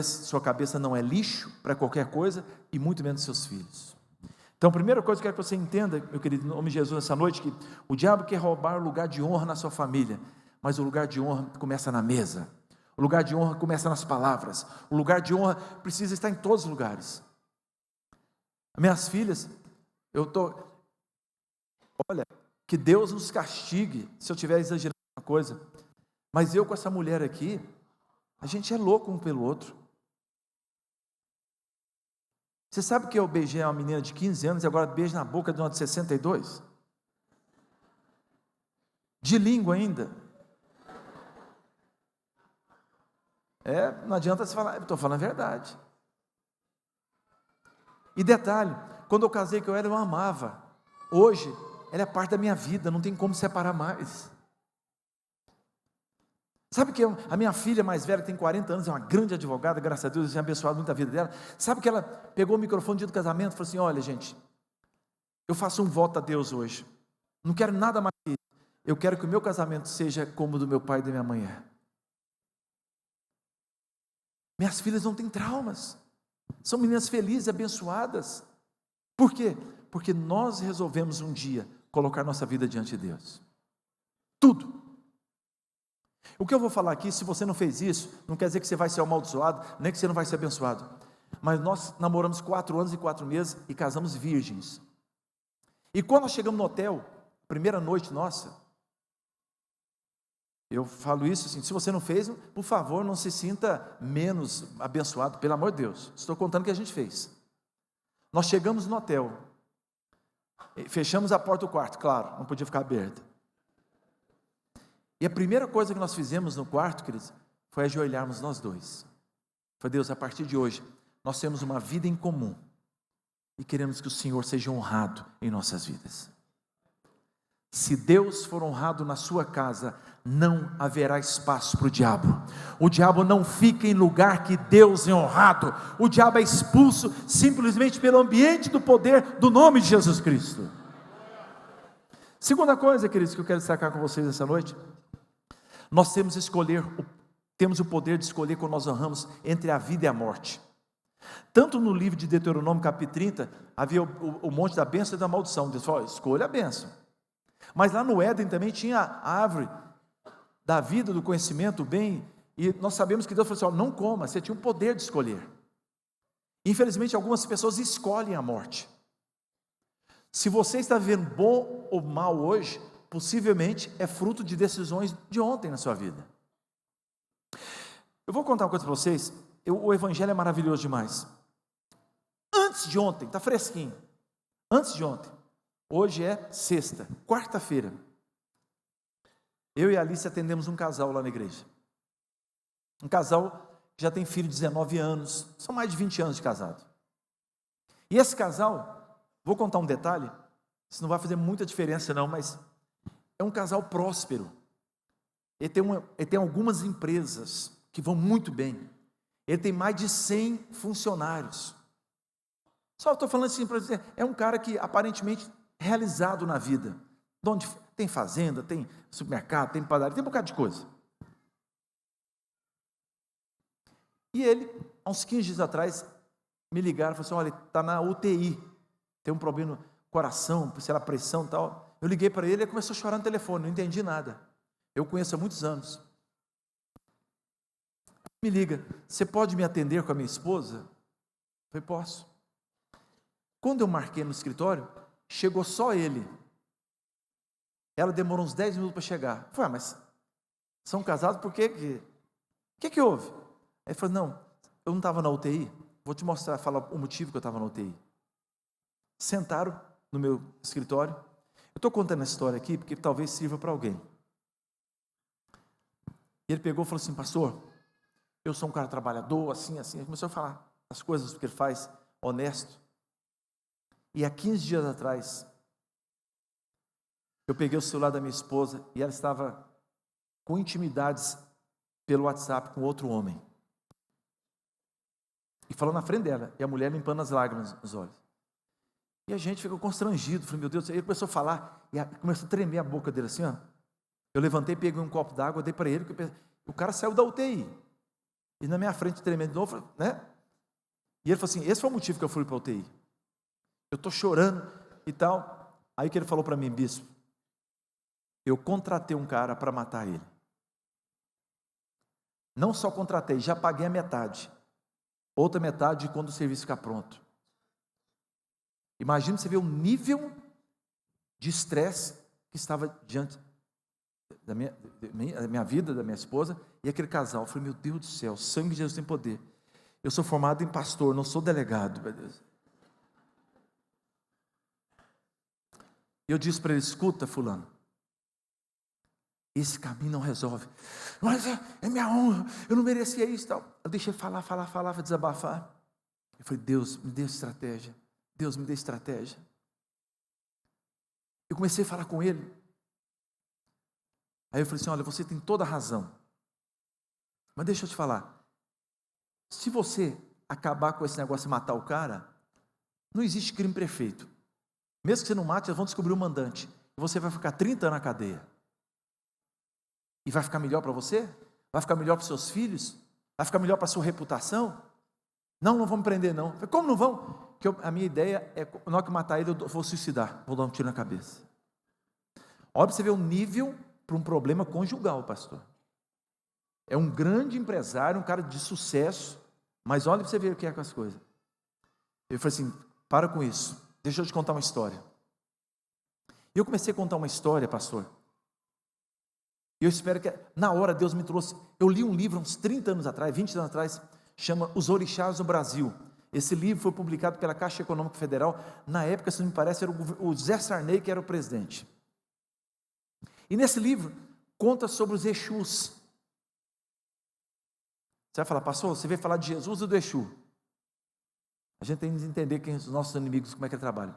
Speaker 1: Sua cabeça não é lixo para qualquer coisa, e muito menos seus filhos. Então, a primeira coisa que eu quero que você entenda, meu querido, em nome de Jesus, essa noite, que o diabo quer roubar o lugar de honra na sua família, mas o lugar de honra começa na mesa, o lugar de honra começa nas palavras, o lugar de honra precisa estar em todos os lugares. Minhas filhas, olha, que Deus nos castigue, se eu estiver exagerando uma coisa, mas eu com essa mulher aqui, a gente é louco um pelo outro. Você sabe que eu beijei uma menina de 15 anos e agora beijo na boca de uma de 62? De língua ainda. Não adianta você falar, eu estou falando a verdade. E detalhe, quando eu casei com ela, eu amava. Hoje, ela é parte da minha vida, não tem como separar mais. Sabe que a minha filha mais velha, que tem 40 anos, é uma grande advogada, graças a Deus, Deus tem abençoado muito a vida dela. Sabe que ela pegou o microfone no dia do casamento e falou assim, olha gente, eu faço um voto a Deus hoje, não quero nada mais que isso, eu quero que o meu casamento seja como o do meu pai e da minha mãe é. Minhas filhas não têm traumas, são meninas felizes, abençoadas. Por quê? Porque nós resolvemos um dia colocar nossa vida diante de Deus, tudo. O que eu vou falar aqui, se você não fez isso, não quer dizer que você vai ser amaldiçoado, nem que você não vai ser abençoado. Mas nós namoramos 4 anos e 4 meses e casamos virgens. E quando nós chegamos no hotel, primeira noite nossa, eu falo isso assim, se você não fez, por favor, não se sinta menos abençoado, pelo amor de Deus. Estou contando o que a gente fez. Nós chegamos no hotel, fechamos a porta do quarto, claro, não podia ficar aberta. E a primeira coisa que nós fizemos no quarto, queridos, foi ajoelharmos nós dois. Foi, Deus, a partir de hoje, nós temos uma vida em comum. E queremos que o Senhor seja honrado em nossas vidas. Se Deus for honrado na sua casa, não haverá espaço para o diabo. O diabo não fica em lugar que Deus é honrado. O diabo é expulso simplesmente pelo ambiente do poder do nome de Jesus Cristo. Segunda coisa, queridos, que eu quero destacar com vocês essa noite. Nós temos o poder de escolher quando nós honramos entre a vida e a morte. Tanto no livro de Deuteronômio capítulo 30, havia o monte da bênção e da maldição. Deus falou, escolha a bênção. Mas lá no Éden também tinha a árvore da vida, do conhecimento, do bem, e nós sabemos que Deus falou assim, não coma, você tinha o poder de escolher. Infelizmente algumas pessoas escolhem a morte. Se você está vivendo bom ou mal hoje, possivelmente é fruto de decisões de ontem na sua vida. Eu vou contar uma coisa para vocês, o evangelho é maravilhoso demais. Antes de ontem, está fresquinho, antes de ontem, hoje é sexta, quarta-feira, eu e a Alice atendemos um casal lá na igreja, um casal que já tem filho de 19 anos, são mais de 20 anos de casado, e esse casal, vou contar um detalhe, isso não vai fazer muita diferença não, mas é um casal próspero, ele tem algumas empresas que vão muito bem, ele tem mais de 100 funcionários, Só estou falando assim para dizer, é um cara que aparentemente realizado na vida. Onde tem fazenda, tem supermercado, tem padaria, tem um bocado de coisa. E ele, há uns 15 dias atrás, me ligaram e falaram assim, olha, está na UTI, tem um problema no coração, sei lá, pressão e tal. Eu liguei para ele e ele começou a chorar no telefone, não entendi nada. Eu conheço há muitos anos. Me liga, você pode me atender com a minha esposa? Eu falei, posso. Quando eu marquei no escritório, chegou só ele. Ela demorou uns 10 minutos para chegar. Eu falei, mas são casados por quê? O que houve? Ele falou, não, eu não estava na UTI. Vou te mostrar, falar o motivo que eu estava na UTI. Sentaram no meu escritório. Eu estou contando essa história aqui porque talvez sirva para alguém. Ele pegou e falou assim, pastor, eu sou um cara trabalhador, assim. Ele começou a falar as coisas que ele faz, honesto. E há 15 dias atrás, eu peguei o celular da minha esposa e ela estava com intimidades pelo WhatsApp com outro homem. E falou na frente dela, e a mulher limpando as lágrimas nos olhos. E a gente ficou constrangido, falei, meu Deus, ele começou a falar, e começou a tremer a boca dele assim, ó. Eu levantei, peguei um copo d'água, dei para ele, o cara saiu da UTI. E na minha frente, tremendo de novo, né? E ele falou assim, esse foi o motivo que eu fui para a UTI. Eu estou chorando e tal. Aí que ele falou para mim, bispo, eu contratei um cara para matar ele. Não só contratei, já paguei a metade. Outra metade quando o serviço ficar pronto. Imagina você ver o nível de estresse que estava diante da minha vida, da minha esposa, e aquele casal. Eu falei, meu Deus do céu, o sangue de Jesus tem poder. Eu sou formado em pastor, não sou delegado, meu Deus. Eu disse para ele, escuta, fulano, esse caminho não resolve. Mas é minha honra, eu não merecia isso e tal. Eu deixei falar, desabafar. Eu falei, Deus, me dê estratégia. Deus, me dê estratégia. Eu comecei a falar com ele. Aí eu falei assim, olha, você tem toda a razão. Mas deixa eu te falar. Se você acabar com esse negócio de matar o cara, não existe crime perfeito. Mesmo que você não mate, eles vão descobrir o mandante. E você vai ficar 30 anos na cadeia. E vai ficar melhor para você? Vai ficar melhor para os seus filhos? Vai ficar melhor para a sua reputação? Não vão me prender não. Falei, como não vão? Porque a minha ideia é, na hora que eu matar ele, eu vou suicidar. Vou dar um tiro na cabeça. Olha para você ver o nível para um problema conjugal, pastor. É um grande empresário, um cara de sucesso, mas olha para você ver o que é com as coisas. Eu falei assim, para com isso. Deixa eu te contar uma história. E eu comecei a contar uma história, pastor. E eu espero que, na hora, Deus me trouxe. Eu li um livro, uns 30 anos atrás, 20 anos atrás, chama Os Orixás no Brasil. Esse livro foi publicado pela Caixa Econômica Federal. Na época, se não me parece, era o Zé Sarney que era o presidente. E nesse livro, conta sobre os Exus. Você vai falar, pastor, você veio falar de Jesus ou do Exu? A gente tem que entender quem os nossos inimigos, como é que ele trabalha.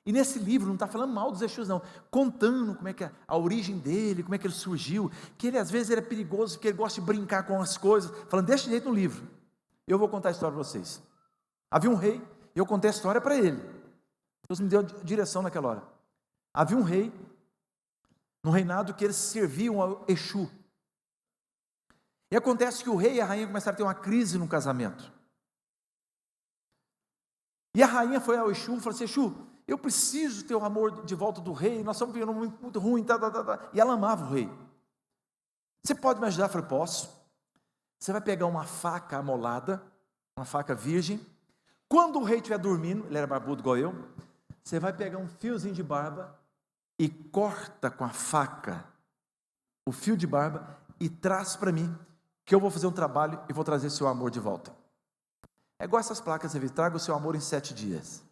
Speaker 1: E nesse livro não está falando mal dos Exus não, contando como é que é a origem dele, como é que ele surgiu, que ele às vezes era perigoso, porque ele gosta de brincar com as coisas, falando desse jeito no livro. Eu vou contar a história para vocês. Havia um rei, e eu contei a história para ele. Deus me deu direção naquela hora. Havia um rei, no reinado que eles serviam ao Exu. E acontece que o rei e a rainha começaram a ter uma crise no casamento. E a rainha foi ao Exu e falou assim, Exu, eu preciso ter o amor de volta do rei, nós estamos vivendo muito ruim, E ela amava o rei. Você pode me ajudar? Eu falei, posso. Você vai pegar uma faca amolada, uma faca virgem. Quando o rei estiver dormindo, ele era barbudo igual eu, você vai pegar um fiozinho de barba e corta com a faca o fio de barba e traz para mim, que eu vou fazer um trabalho e vou trazer seu amor de volta. É igual essas placas, você vê, traga o seu amor em 7 dias.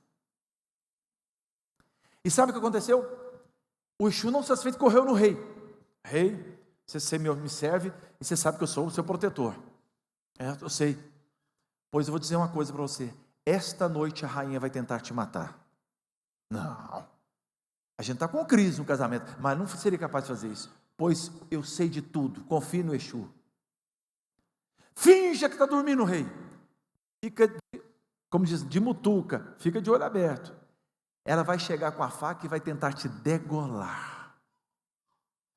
Speaker 1: E sabe o que aconteceu? O Exu não satisfeito correu no rei. Rei, você me serve e você sabe que eu sou o seu protetor. Eu sei. Pois eu vou dizer uma coisa para você. Esta noite a rainha vai tentar te matar. Não. A gente está com crise no casamento, mas não seria capaz de fazer isso. Pois eu sei de tudo. Confie no Exu. Finja que está dormindo o rei. Fica como diz, de mutuca, fica de olho aberto. Ela vai chegar com a faca e vai tentar te degolar.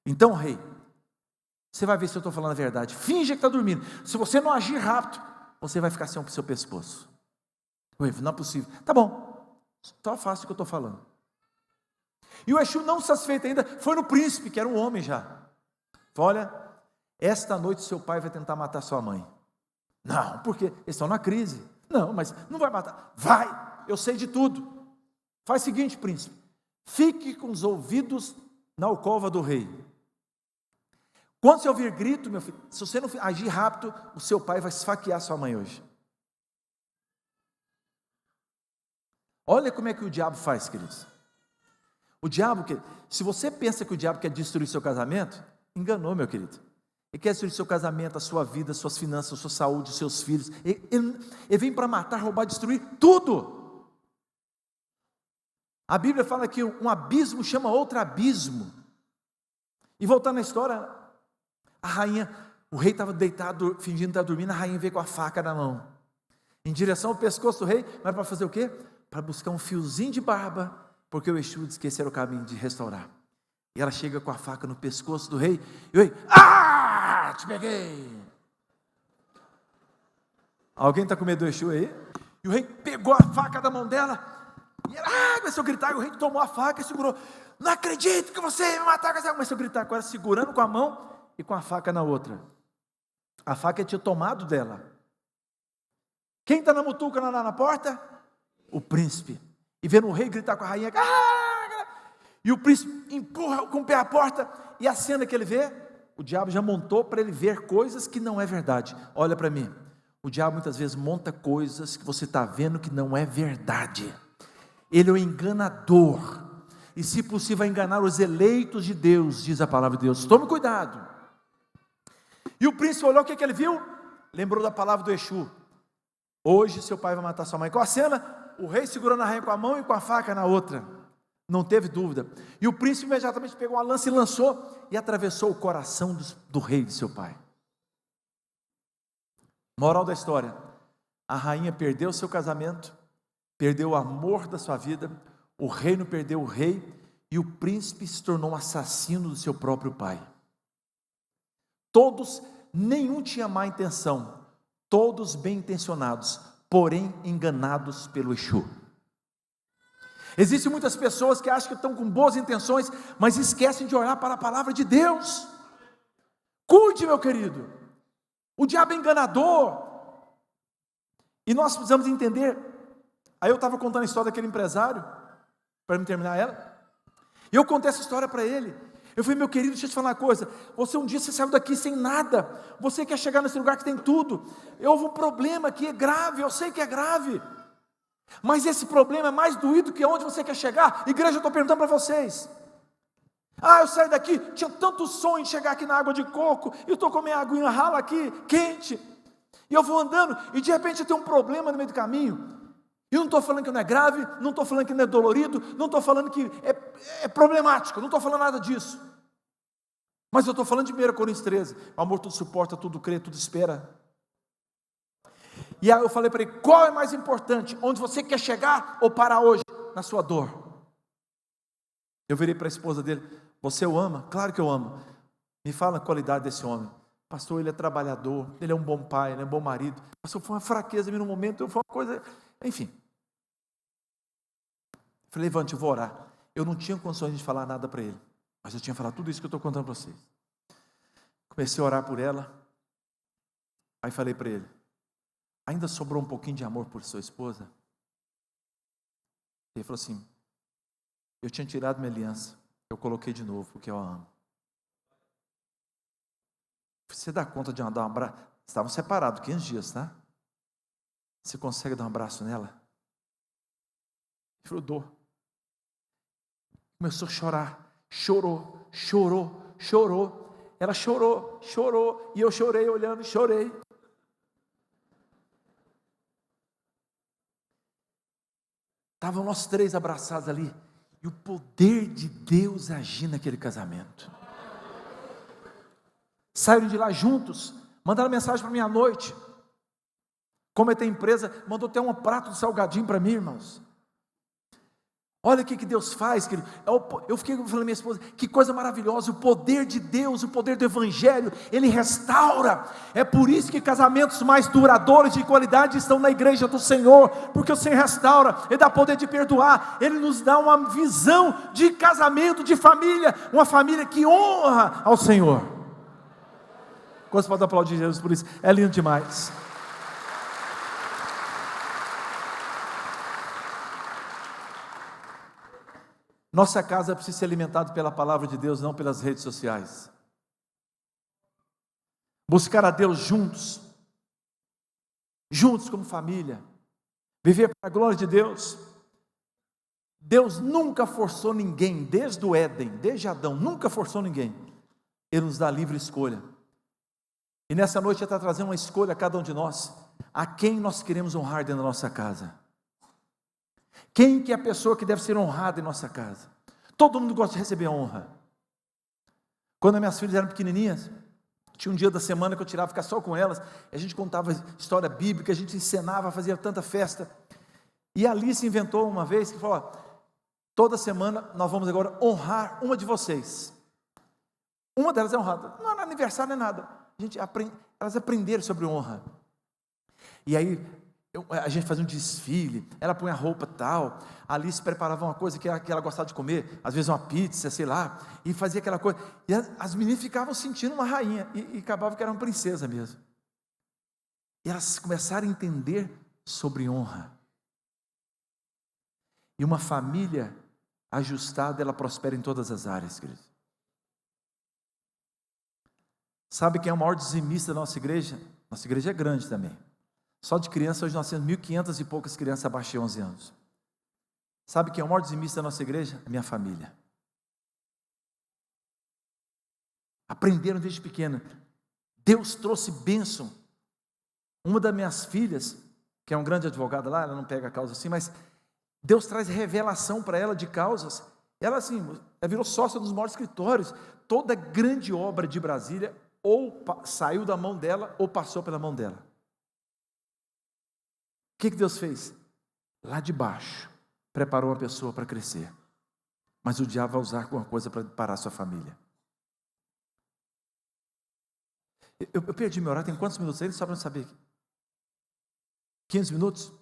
Speaker 1: Então, rei, você vai ver se eu estou falando a verdade. Finge que está dormindo. Se você não agir rápido, você vai ficar sem o seu pescoço. Não é possível. Tá bom, só faça o que eu estou falando. E o Exu, não satisfeito ainda, foi no príncipe, que era um homem já. Falou: olha, esta noite seu pai vai tentar matar sua mãe. Não, porque eles estão na crise. Não, mas não vai matar. Vai, eu sei de tudo. Faz o seguinte, príncipe, fique com os ouvidos na alcova do rei. Quando você ouvir grito, meu filho, se você não agir rápido, o seu pai vai esfaquear sua mãe hoje. Olha como é que o diabo faz, queridos. O diabo, se você pensa que o diabo quer destruir seu casamento, enganou, meu querido. Ele quer destruir seu casamento, a sua vida, suas finanças, a sua saúde, os seus filhos. Ele vem para matar, roubar, destruir tudo. A Bíblia fala que um abismo chama outro abismo. E voltando à história, a rainha, o rei estava deitado, fingindo estar dormindo, a rainha veio com a faca na mão, em direção ao pescoço do rei, mas para fazer o quê? Para buscar um fiozinho de barba, porque o Exu disse que esse era o caminho de restaurar. E ela chega com a faca no pescoço do rei, e o rei, te peguei! Alguém está com medo do Exu aí? E o rei pegou a faca da mão dela, e ela começou a gritar, e o rei tomou a faca e segurou. Não acredito que você vai matar, começou a gritar com ela, segurando com a mão e com a faca na outra. A faca tinha tomado dela. Quem está na mutuca na porta? O príncipe. E vendo o rei gritar com a rainha, e o príncipe empurra com o pé a porta, e a cena que ele vê, o diabo já montou para ele ver coisas que não é verdade. Olha para mim, o diabo muitas vezes monta coisas que você está vendo que não é verdade. Ele é o enganador, e se possível vai enganar os eleitos de Deus, diz a palavra de Deus. Tome cuidado. E o príncipe olhou, o que ele viu? Lembrou da palavra do Exu. Hoje seu pai vai matar sua mãe. Qual a cena? O rei segurando a rainha com a mão e com a faca na outra. Não teve dúvida. E o príncipe imediatamente pegou uma lança e lançou, e atravessou o coração do rei de seu pai. Moral da história: a rainha perdeu seu casamento, perdeu o amor da sua vida, o reino perdeu o rei, e o príncipe se tornou um assassino do seu próprio pai. Todos, nenhum tinha má intenção, todos bem intencionados, porém enganados pelo Exu. Existem muitas pessoas que acham que estão com boas intenções, mas esquecem de olhar para a palavra de Deus. Cuide, meu querido, o diabo é enganador, e nós precisamos entender. Aí eu estava contando a história daquele empresário, para me terminar ela, e eu contei essa história para ele. Eu falei: meu querido, deixa eu te falar uma coisa, você um dia você saiu daqui sem nada, você quer chegar nesse lugar que tem tudo, houve um problema aqui, é grave, eu sei que é grave, mas esse problema é mais doído que onde você quer chegar. Igreja, eu estou perguntando para vocês. Eu saí daqui, tinha tanto sonho de chegar aqui na água de coco, e eu estou com a minha aguinha rala aqui, quente, e eu vou andando, e de repente eu tenho um problema no meio do caminho. E não estou falando que não é grave, não estou falando que não é dolorido, não estou falando que é problemático, não estou falando nada disso. Mas eu estou falando de 1 Coríntios 13, o amor tudo suporta, tudo crê, tudo espera. E aí eu falei para ele: qual é mais importante, onde você quer chegar ou parar hoje? Na sua dor. Eu virei para a esposa dele: você o ama? Claro que eu amo. Me fala a qualidade desse homem. Pastor, ele é trabalhador, ele é um bom pai, ele é um bom marido. Pastor, foi uma fraqueza no momento, foi uma coisa, enfim. Falei: levante, eu vou orar. Eu não tinha condições de falar nada para ele, mas eu tinha falado tudo isso que eu estou contando para vocês. Comecei a orar por ela. Aí falei para ele: ainda sobrou um pouquinho de amor por sua esposa? Ele falou assim: eu tinha tirado minha aliança, eu coloquei de novo, porque eu a amo. Você dá conta de dar um abraço? Estavam separados 15 dias, tá? Você consegue dar um abraço nela? Ele falou: dou. Começou a chorar, chorou. Ela chorou, e eu chorei olhando, chorei. Estavam nós três abraçados ali, e o poder de Deus agindo naquele casamento. Saíram de lá juntos, mandaram mensagem para mim à noite, Como tem empresa, mandou até um prato de salgadinho para mim, irmãos. Olha o que Deus faz, querido. Eu fiquei falando à minha esposa, que coisa maravilhosa, o poder de Deus, o poder do Evangelho, Ele restaura. É por isso que casamentos mais duradouros de qualidade estão na igreja do Senhor, porque o Senhor restaura, Ele dá poder de perdoar, Ele nos dá uma visão de casamento, de família, uma família que honra ao Senhor. Quantos podem aplaudir Jesus por isso? É lindo demais. Nossa casa precisa ser alimentada pela palavra de Deus, não pelas redes sociais. Buscar a Deus juntos como família, viver para a glória de Deus. Deus nunca forçou ninguém, desde o Éden, desde Adão, nunca forçou ninguém. Ele nos dá livre escolha. E nessa noite Ele está trazendo uma escolha a cada um de nós, a quem nós queremos honrar dentro da nossa casa. Quem que é a pessoa que deve ser honrada em nossa casa? Todo mundo gosta de receber a honra. Quando as minhas filhas eram pequenininhas, tinha um dia da semana que eu tirava ficar só com elas, a gente contava história bíblica, a gente encenava, fazia tanta festa. E a Alice inventou uma vez, que falou, ó, toda semana nós vamos agora honrar uma de vocês. Uma delas é honrada, não era aniversário nem nada. Elas aprenderam sobre honra. E aí, a gente fazia um desfile, ela põe a roupa tal, a Alice preparava uma coisa que ela gostava de comer, às vezes uma pizza, sei lá, e fazia aquela coisa, e as meninas ficavam sentindo uma rainha, e acabava que era uma princesa mesmo. E elas começaram a entender sobre honra. E uma família ajustada, ela prospera em todas as áreas, queridos. Sabe quem é o maior dizimista da nossa igreja? Nossa igreja é grande também. Só de criança, hoje nós temos 1.500 e poucas crianças abaixo de 11 anos. Sabe quem é o maior dizimista da nossa igreja? A minha família. Aprenderam desde pequena. Deus trouxe bênção. Uma das minhas filhas, que é um grande advogada lá, ela não pega a causa assim, mas Deus traz revelação para ela de causas. Ela assim, ela virou sócia dos maiores escritórios. Toda grande obra de Brasília, ou saiu da mão dela, ou passou pela mão dela. O que Deus fez? Lá de baixo, preparou uma pessoa para crescer. Mas o diabo vai usar alguma coisa para parar a sua família. Eu perdi meu horário, tem quantos minutos aí? Só para eu saber. 15 minutos?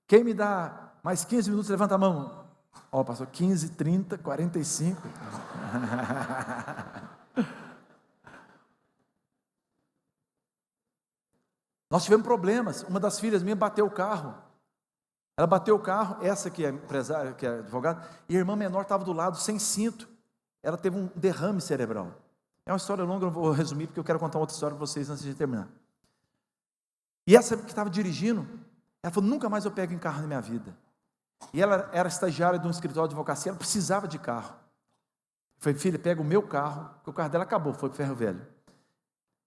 Speaker 1: Quem me dá mais 15 minutos, levanta a mão. Ó, passou 15, 30, 45. Nós tivemos problemas. Uma das filhas minhas bateu o carro. Ela bateu o carro, essa que é empresária, que é advogada, e a irmã menor estava do lado, sem cinto. Ela teve um derrame cerebral. É uma história longa, eu não vou resumir, porque eu quero contar outra história para vocês antes de terminar. E essa que estava dirigindo, ela falou, nunca mais eu pego em carro na minha vida. E ela era estagiária de um escritório de advocacia, ela precisava de carro. Eu falei, filha, pega o meu carro, porque o carro dela acabou, foi para o ferro velho.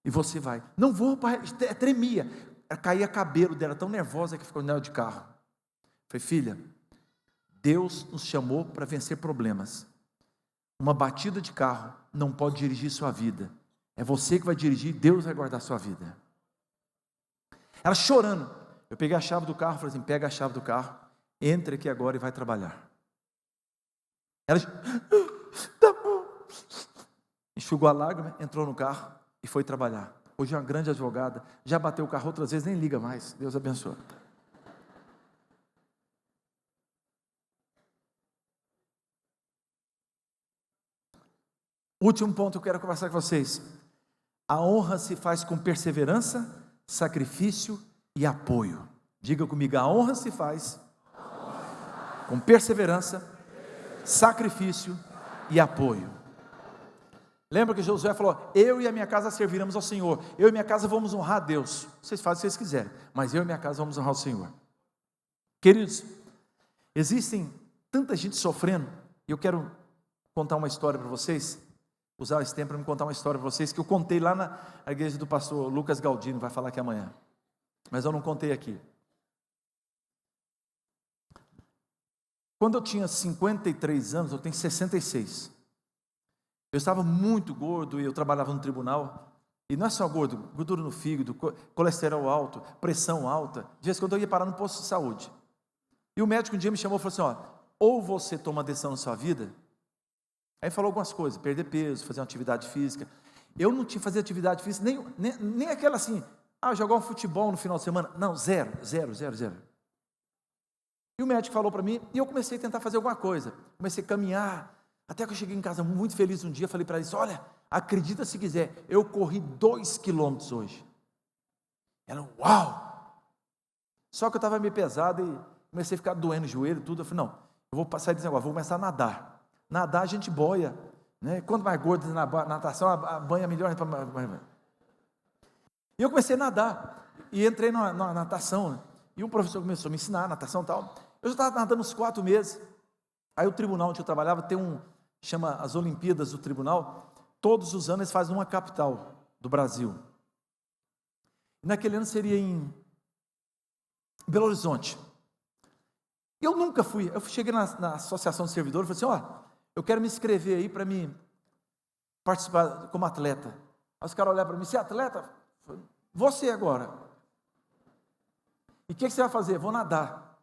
Speaker 1: E você vai. Não vou, pai, tremia. Caía cabelo dela, tão nervosa que ficou nela de carro. Eu falei, filha, Deus nos chamou para vencer problemas. Uma batida de carro não pode dirigir sua vida. É você que vai dirigir, Deus vai guardar sua vida. Ela chorando. Eu peguei a chave do carro, falei assim, pega a chave do carro, entra aqui agora e vai trabalhar. Ela, tá bom. Enxugou a lágrima, entrou no carro e foi trabalhar. Hoje é uma grande advogada, já bateu o carro outras vezes, nem liga mais. Deus abençoe. Último ponto que eu quero conversar com vocês. A honra se faz com perseverança, sacrifício e apoio. Diga comigo, a honra se faz com perseverança, sacrifício e apoio. Lembra que Josué falou, eu e a minha casa serviremos ao Senhor, eu e minha casa vamos honrar a Deus. Vocês fazem o que vocês quiserem, mas eu e minha casa vamos honrar o Senhor. Queridos, existem tanta gente sofrendo, e eu quero contar uma história para vocês, usar esse tempo para me contar uma história para vocês, que eu contei lá na igreja do pastor Lucas Galdino, vai falar aqui amanhã, mas eu não contei aqui. Quando eu tinha 53 anos, eu tenho 66, eu estava muito gordo e eu trabalhava no tribunal, E não é só gordo, gordura no fígado, colesterol alto, pressão alta. De vez em quando eu ia parar no posto de saúde. E o médico um dia me chamou e falou assim, ó, ou você toma uma decisão na sua vida, aí falou algumas coisas, perder peso, fazer uma atividade física. Eu não tinha que fazer atividade física, nem aquela assim, jogar um futebol no final de semana. Não, zero. E o médico falou para mim, e eu comecei a tentar fazer alguma coisa. Comecei a caminhar, até que eu cheguei em casa muito feliz um dia, falei para eles, olha, acredita se quiser, eu corri 2 quilômetros hoje. Ela, uau! Só que eu estava meio pesado e comecei a ficar doendo o joelho, tudo. Eu falei, não, eu vou passar desse negócio, vou começar a nadar. Nadar a gente boia, né? Quanto mais gordo na natação, a banha melhor. E eu comecei a nadar, e entrei na natação, né? E um professor começou a me ensinar natação e tal. Eu já estava nadando uns 4 meses. Aí o tribunal onde eu trabalhava tem chama as Olimpíadas do Tribunal. Todos os anos eles fazem uma capital do Brasil. E naquele ano seria em Belo Horizonte. Eu nunca fui. Eu cheguei na Associação de Servidores e falei assim, eu quero me inscrever aí para me participar como atleta. Aí os caras olharam para mim, você é atleta? Falei, você agora. E o que você vai fazer? Vou nadar.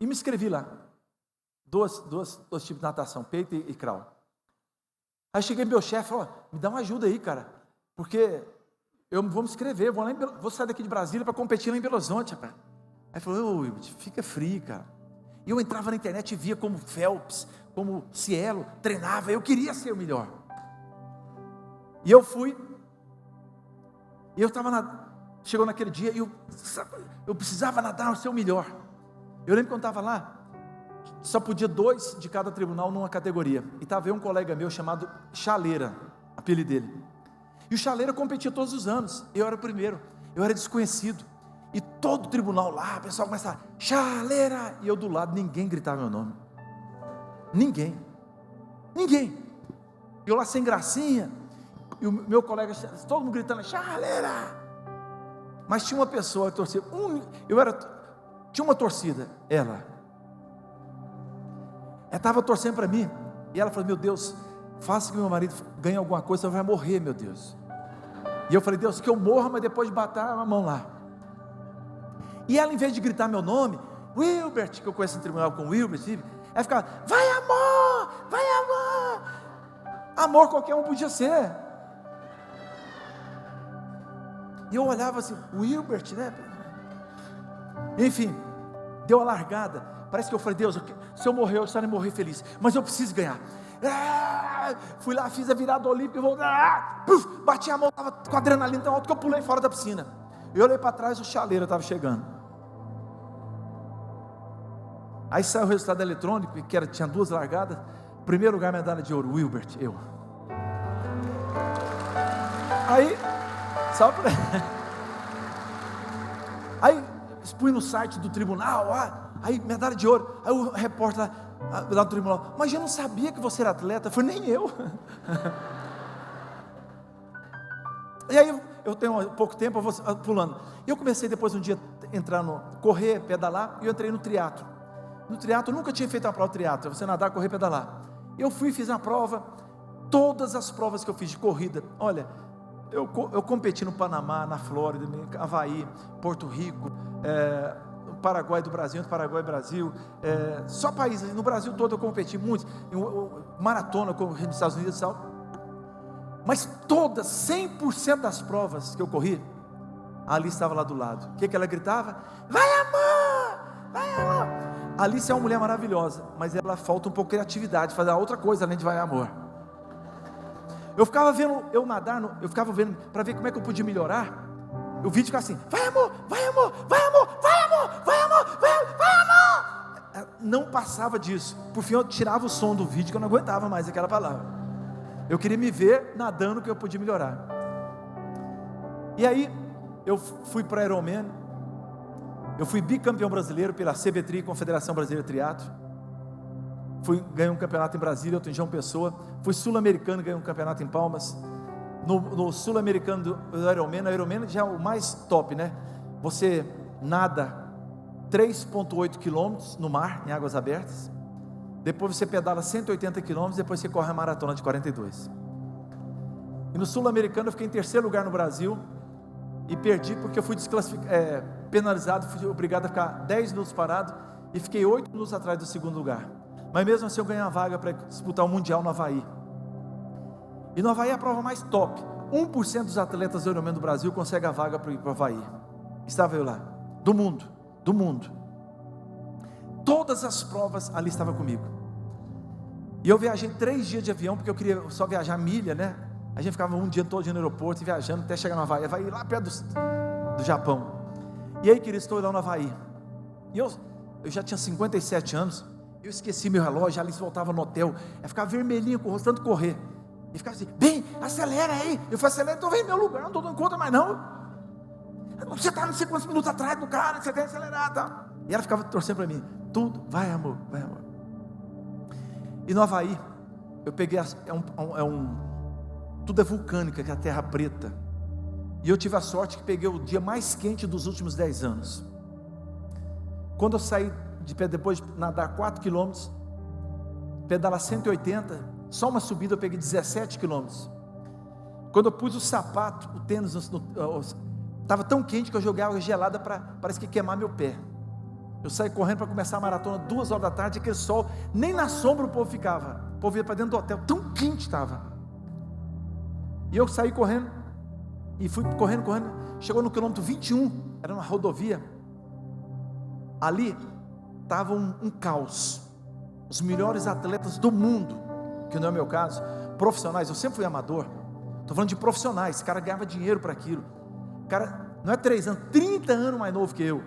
Speaker 1: E me inscrevi lá. Dois tipos de natação, peito e crawl. Aí cheguei meu chefe, falou, me dá uma ajuda aí, cara, porque eu vou me inscrever, vou sair daqui de Brasília para competir lá em Belo Horizonte, rapaz. Aí falou, Wilbert, fica frio, cara. E eu entrava na internet e via como Phelps, como Cielo treinava, eu queria ser o melhor. E eu fui, e eu estava chegou naquele dia, e eu precisava nadar, ser o melhor. Eu lembro quando estava lá, só podia 2 de cada tribunal numa categoria. E estava um colega meu chamado Chaleira, apelido dele. E o Chaleira competia todos os anos. Eu era o primeiro, eu era desconhecido. E todo tribunal lá, o pessoal começava, Chaleira! E eu do lado, ninguém gritava meu nome. Ninguém. E eu lá sem gracinha. E o meu colega, todo mundo gritando, Chaleira! Mas tinha uma pessoa que torcia. Tinha uma torcida, ela estava torcendo para mim, e ela falou, meu Deus, faça que meu marido ganhe alguma coisa, senão vai morrer, meu Deus. E eu falei, Deus, que eu morra, mas depois de bater a mão lá. E ela, em vez de gritar meu nome, Wilbert, que eu conheço no tribunal com Wilbert, ela ficava, vai amor, vai amor. Amor qualquer um podia ser. E eu olhava assim, Wilbert, né? Enfim, deu a largada. Parece que eu falei, Deus, se eu morrer, eu estarei morrer feliz, mas eu preciso ganhar. Fui lá, fiz a virada olímpica, bati a mão, estava com a adrenalina tão alta que eu pulei fora da piscina. Eu olhei para trás, o Chaleira estava chegando. Aí saiu o resultado eletrônico, que tinha 2 largadas. Primeiro lugar, medalha de ouro, Wilbert, eu. Aí, só para... Aí, expus no site do tribunal, aí medalha de ouro. Aí o repórter lá do tribunal, mas eu não sabia que você era atleta. Eu falei, nem eu. E aí eu tenho pouco tempo, eu vou pulando. Eu comecei depois um dia entrar correr, pedalar, e eu entrei no triatlo. No triatlo, eu nunca tinha feito uma prova de triatlo, você nadar, correr, pedalar. Eu fui e fiz uma prova, todas as provas que eu fiz de corrida, olha, eu competi no Panamá, na Flórida, Havaí, Porto Rico, no Paraguai do Brasil, no Paraguai Brasil, só países, no Brasil todo eu competi muito, maratona, como nos Estados Unidos e tal. Mas todas, 100% das provas que eu corri, a Alice estava lá do lado. O que ela gritava? Vai amor, vai amor. A Alice é uma mulher maravilhosa, mas ela falta um pouco de criatividade, fazer outra coisa além de vai amor. Eu ficava vendo eu nadar, eu ficava vendo para ver como é que eu podia melhorar. O vídeo ficava assim, vai amor, vai amor, vai amor, vai amor, vai amor, vai amor. Não passava disso. Por fim eu tirava o som do vídeo, que eu não aguentava mais aquela palavra. Eu queria me ver nadando, que eu podia melhorar. E aí eu fui para Ironman. Eu fui bicampeão brasileiro pela CBTRI, Confederação Brasileira de Triatlo. Ganhei um campeonato em Brasília, outro em João Pessoa. Fui sul-americano, ganhei um campeonato em Palmas. No sul-americano do Ironman, a Ironman já é o mais top, né? Você nada 3,8 quilômetros no mar, em águas abertas. Depois você pedala 180 quilômetros, depois você corre a maratona de 42. E no Sul-Americano eu fiquei em terceiro lugar no Brasil. E perdi porque eu fui penalizado, fui obrigado a ficar 10 minutos parado. E fiquei 8 minutos atrás do segundo lugar. Mas mesmo assim eu ganhei a vaga para disputar o Mundial no Havaí. E no Havaí é a prova mais top. 1% dos atletas do Ironman do Brasil consegue a vaga para ir para o Havaí. Estava eu lá, do mundo. Todas as provas ali estavam comigo. E eu viajei 3 dias de avião, porque eu queria só viajar milha, né? A gente ficava um dia todo no aeroporto, viajando até chegar no Havaí. Havaí lá perto do Japão. E aí, querido, estou lá no Havaí. E eu já tinha 57 anos. Eu esqueci meu relógio, a Alice voltava no hotel. Eu ficava vermelhinho, com o rosto, tanto correr. E ficava assim, bem, acelera aí. Eu falei, acelera, então vem em meu lugar, não estou dando conta mais não. Você está não sei quantos minutos atrás do cara, você tem que acelerar, tá? E ela ficava torcendo para mim, tudo, vai amor, vai amor. E no Havaí, eu peguei, tudo é vulcânica, que é a terra preta. E eu tive a sorte que peguei o dia mais quente dos últimos 10 anos. Quando eu saí de pé, depois de nadar 4 quilômetros, pedalar 180, só uma subida eu peguei 17 quilômetros. Quando eu pus o sapato, o tênis, estava tão quente que eu joguei água gelada para, parece que queimar meu pé. Eu saí correndo para começar a maratona 2 horas da tarde, aquele sol, nem na sombra o povo ficava. O povo ia para dentro do hotel, tão quente estava. E eu saí correndo, e fui correndo, chegou no quilômetro 21, era uma rodovia. Ali estava um caos. Os melhores atletas do mundo, que não é o meu caso, profissionais, eu sempre fui amador, estou falando de profissionais, esse cara ganhava dinheiro para aquilo. O cara, não é 3 anos, 30 anos mais novo que eu.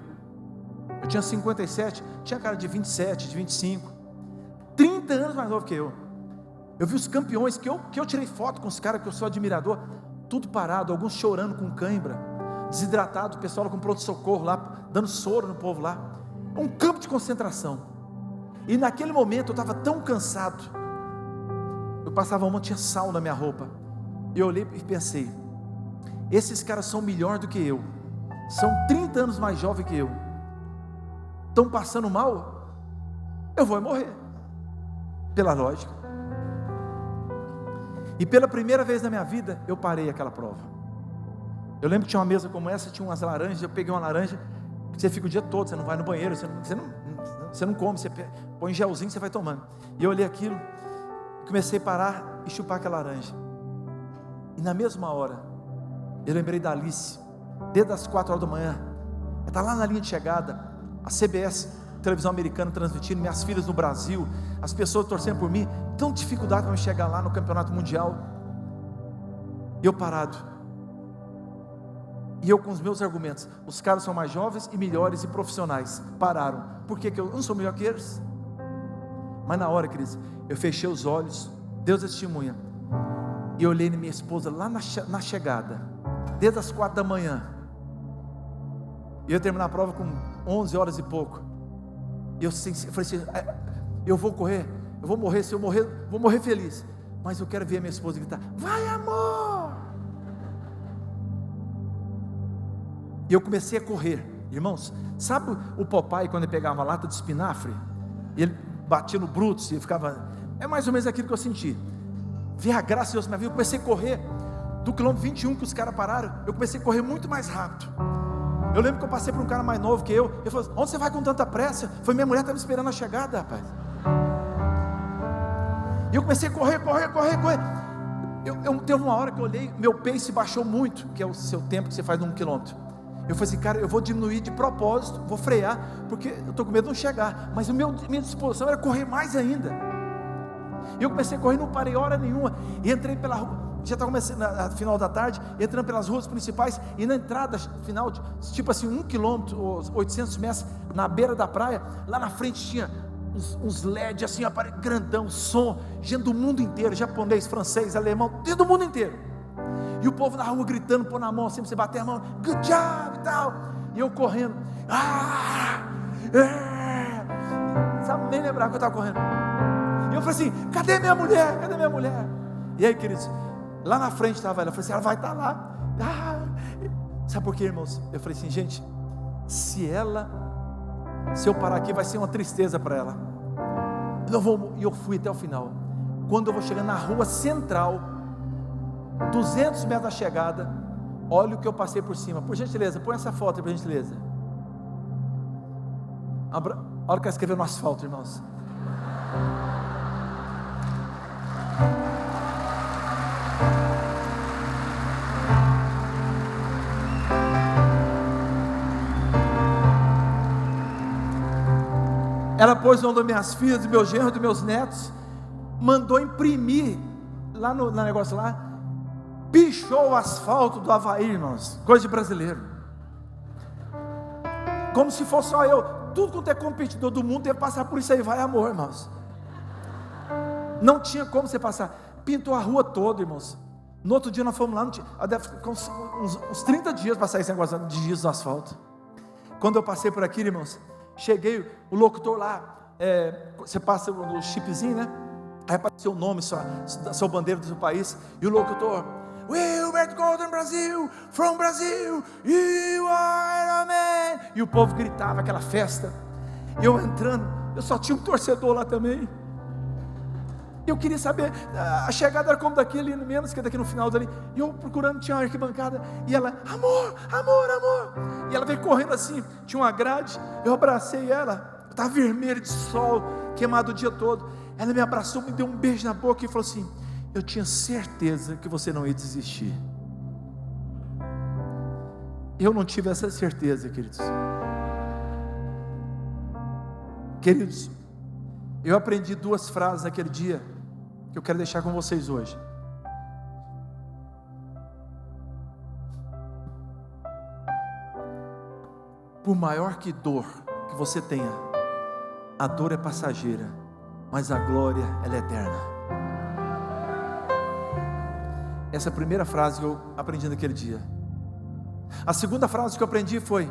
Speaker 1: Eu tinha 57, tinha cara de 27, de 25, 30 anos mais novo que eu. Eu vi os campeões, que eu tirei foto com os caras, que eu sou admirador, tudo parado, alguns chorando com cãibra, desidratado, o pessoal com pronto-socorro lá, dando soro no povo lá, um campo de concentração. E naquele momento eu estava tão cansado, eu passava a mão, tinha sal na minha roupa, e eu olhei e pensei, esses caras são melhor do que eu, são 30 anos mais jovens que eu, estão passando mal, eu vou morrer, pela lógica. E pela primeira vez na minha vida, eu parei aquela prova. Eu lembro que tinha uma mesa como essa, tinha umas laranjas, eu peguei uma laranja, você fica o dia todo, você não vai no banheiro, você não come, você põe gelzinho, você vai tomando. E eu olhei aquilo, comecei a parar e chupar aquela laranja. E na mesma hora, eu lembrei da Alice, desde as 4 horas da manhã, ela está lá na linha de chegada, a CBS, televisão americana transmitindo, minhas filhas no Brasil, as pessoas torcendo por mim, tão dificuldade para eu chegar lá no campeonato mundial, e eu parado, e eu com os meus argumentos, os caras são mais jovens e melhores e profissionais, pararam, por que eu não sou melhor que eles? Mas na hora, queridos, eu fechei os olhos, Deus é testemunha, e eu olhei na minha esposa lá na chegada, desde as 4 da manhã, e eu terminar a prova com 11 horas e pouco, e eu falei assim, eu vou correr, eu vou morrer, se eu morrer, vou morrer feliz, mas eu quero ver a minha esposa gritar, vai amor, e eu comecei a correr, irmãos, sabe o Popeye quando ele pegava uma lata de espinafre, e ele batia no Brutus, e ficava, é mais ou menos aquilo que eu senti, vi a graça de Deus na minha vida, eu comecei a correr, do quilômetro 21 que os caras pararam, eu comecei a correr muito mais rápido. Eu lembro que eu passei por um cara mais novo que eu, ele falou, onde você vai com tanta pressa? Foi minha mulher, estava me esperando a chegada, rapaz. E eu comecei a correr. Teve uma hora que eu olhei, meu pace baixou muito, que é o seu tempo que você faz num quilômetro. Eu falei assim, cara, eu vou diminuir de propósito, vou frear, porque eu estou com medo de não chegar, mas minha disposição era correr mais ainda. E eu comecei a correr, não parei hora nenhuma, e entrei pela rua, já estava começando no final da tarde, entrando pelas ruas principais, e na entrada final, tipo assim, 1 quilômetro, ou 800 metros, na beira da praia, lá na frente tinha uns LED assim, grandão, som, gente do mundo inteiro, japonês, francês, alemão, do mundo inteiro, e o povo na rua gritando, pôr na mão assim, você bater a mão, good job e tal, e eu correndo, sabe, nem lembrar que eu estava correndo, e eu falei assim, cadê minha mulher, e aí, queridos, lá na frente estava ela, eu falei assim, ela vai estar lá, sabe por quê, irmãos? Eu falei assim, gente, se eu parar aqui vai ser uma tristeza para ela, e eu fui até o final. Quando eu vou chegando na rua central, 200 metros da chegada, olha o que eu passei por cima. Por gentileza, põe essa foto aí, por gentileza. Olha o que ela escreveu no asfalto, irmãos. Ela pôs o nome das minhas filhas, dos meus genros, dos meus netos, mandou imprimir lá no negócio lá, pichou o asfalto do Havaí, irmãos, coisa de brasileiro, como se fosse só eu. Tudo quanto é competidor do mundo deve passar por isso aí, vai amor, irmãos. Não tinha como você passar. Pintou a rua toda, irmãos. No outro dia nós fomos lá, deve ficar uns 30 dias para sair esse negócio de giz no asfalto. Quando eu passei por aqui, irmãos, cheguei, o locutor lá, você passa no chipzinho, né? Aí apareceu o nome, sua bandeira do seu país, e o locutor: Wilbert Golden Brasil, from Brazil, you are a man. E o povo gritava, aquela festa. E eu entrando, eu só tinha um torcedor lá também. Eu queria saber, a chegada era como daqui ali, menos que daqui no final dali. E eu procurando, tinha uma arquibancada, e ela: amor, amor, amor. E ela veio correndo assim, tinha uma grade, eu abracei ela, estava vermelho de sol, queimado o dia todo. Ela me abraçou, me deu um beijo na boca e falou assim: eu tinha certeza que você não ia desistir. Eu não tive essa certeza, queridos. Queridos, eu aprendi 2 frases naquele dia, que eu quero deixar com vocês hoje. Por maior que dor que você tenha, a dor é passageira, mas a glória, ela é eterna. Essa é a primeira frase que eu aprendi naquele dia. A segunda frase que eu aprendi foi: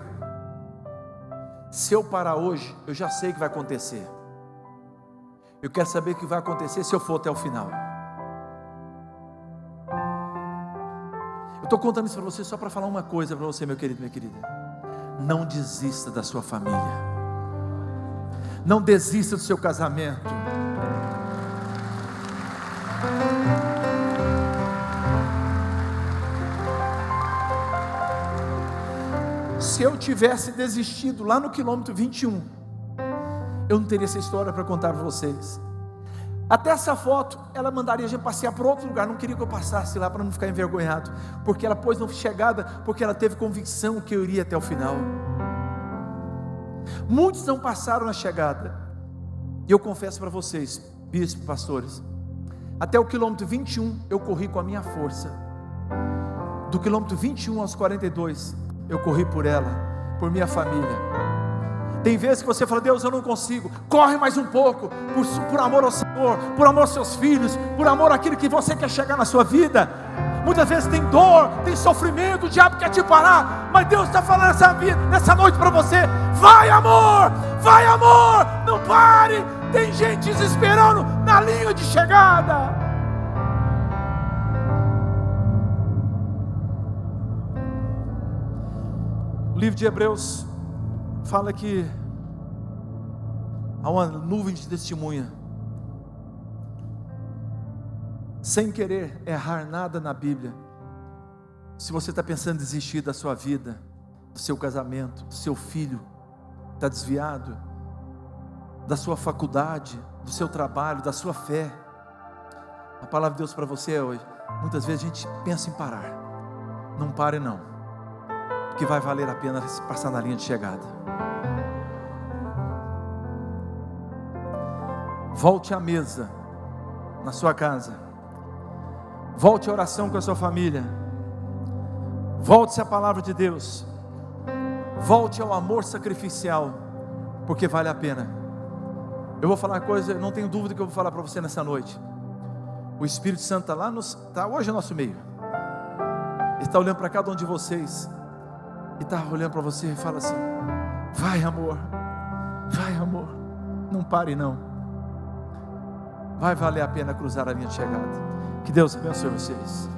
Speaker 1: se eu parar hoje, eu já sei o que vai acontecer. Eu quero saber o que vai acontecer se eu for até o final. Eu estou contando isso para você só para falar uma coisa para você, meu querido, minha querida. Não desista da sua família. Não desista do seu casamento. Se eu tivesse desistido lá no quilômetro 21, eu não teria essa história para contar para vocês. Até essa foto, ela mandaria a gente passear por outro lugar. Não queria que eu passasse lá para não ficar envergonhado, porque ela pôs na chegada, porque ela teve convicção que eu iria até o final. Muitos não passaram na chegada. E eu confesso para vocês, bispos, pastores, até o quilômetro 21 eu corri com a minha força. Do quilômetro 21 aos 42 eu corri por ela, por minha família. Tem vezes que você fala: Deus, eu não consigo. Corre mais um pouco, por amor ao Senhor, por amor aos seus filhos, por amor àquilo que você quer chegar na sua vida. Muitas vezes tem dor, tem sofrimento, o diabo quer te parar, mas Deus está falando nessa noite para você: vai amor, não pare. Tem gente esperando na linha de chegada. O livro de Hebreus fala que há uma nuvem de testemunha. Sem querer errar nada na Bíblia, se você está pensando em desistir da sua vida, do seu casamento, do seu filho está desviado, da sua faculdade, do seu trabalho, da sua fé, a palavra de Deus para você é hoje: muitas vezes a gente pensa em parar. Não pare não, que vai valer a pena passar na linha de chegada. Volte à mesa na sua casa. Volte à oração com a sua família. Volte-se à palavra de Deus. Volte ao amor sacrificial, porque vale a pena. Eu vou falar uma coisa, eu não tenho dúvida que eu vou falar para você nessa noite. O Espírito Santo está hoje no nosso meio. Ele está olhando para cada um de vocês e está olhando para você e fala assim: vai amor, não pare não. Vai valer a pena cruzar a linha de chegada. Que Deus abençoe vocês.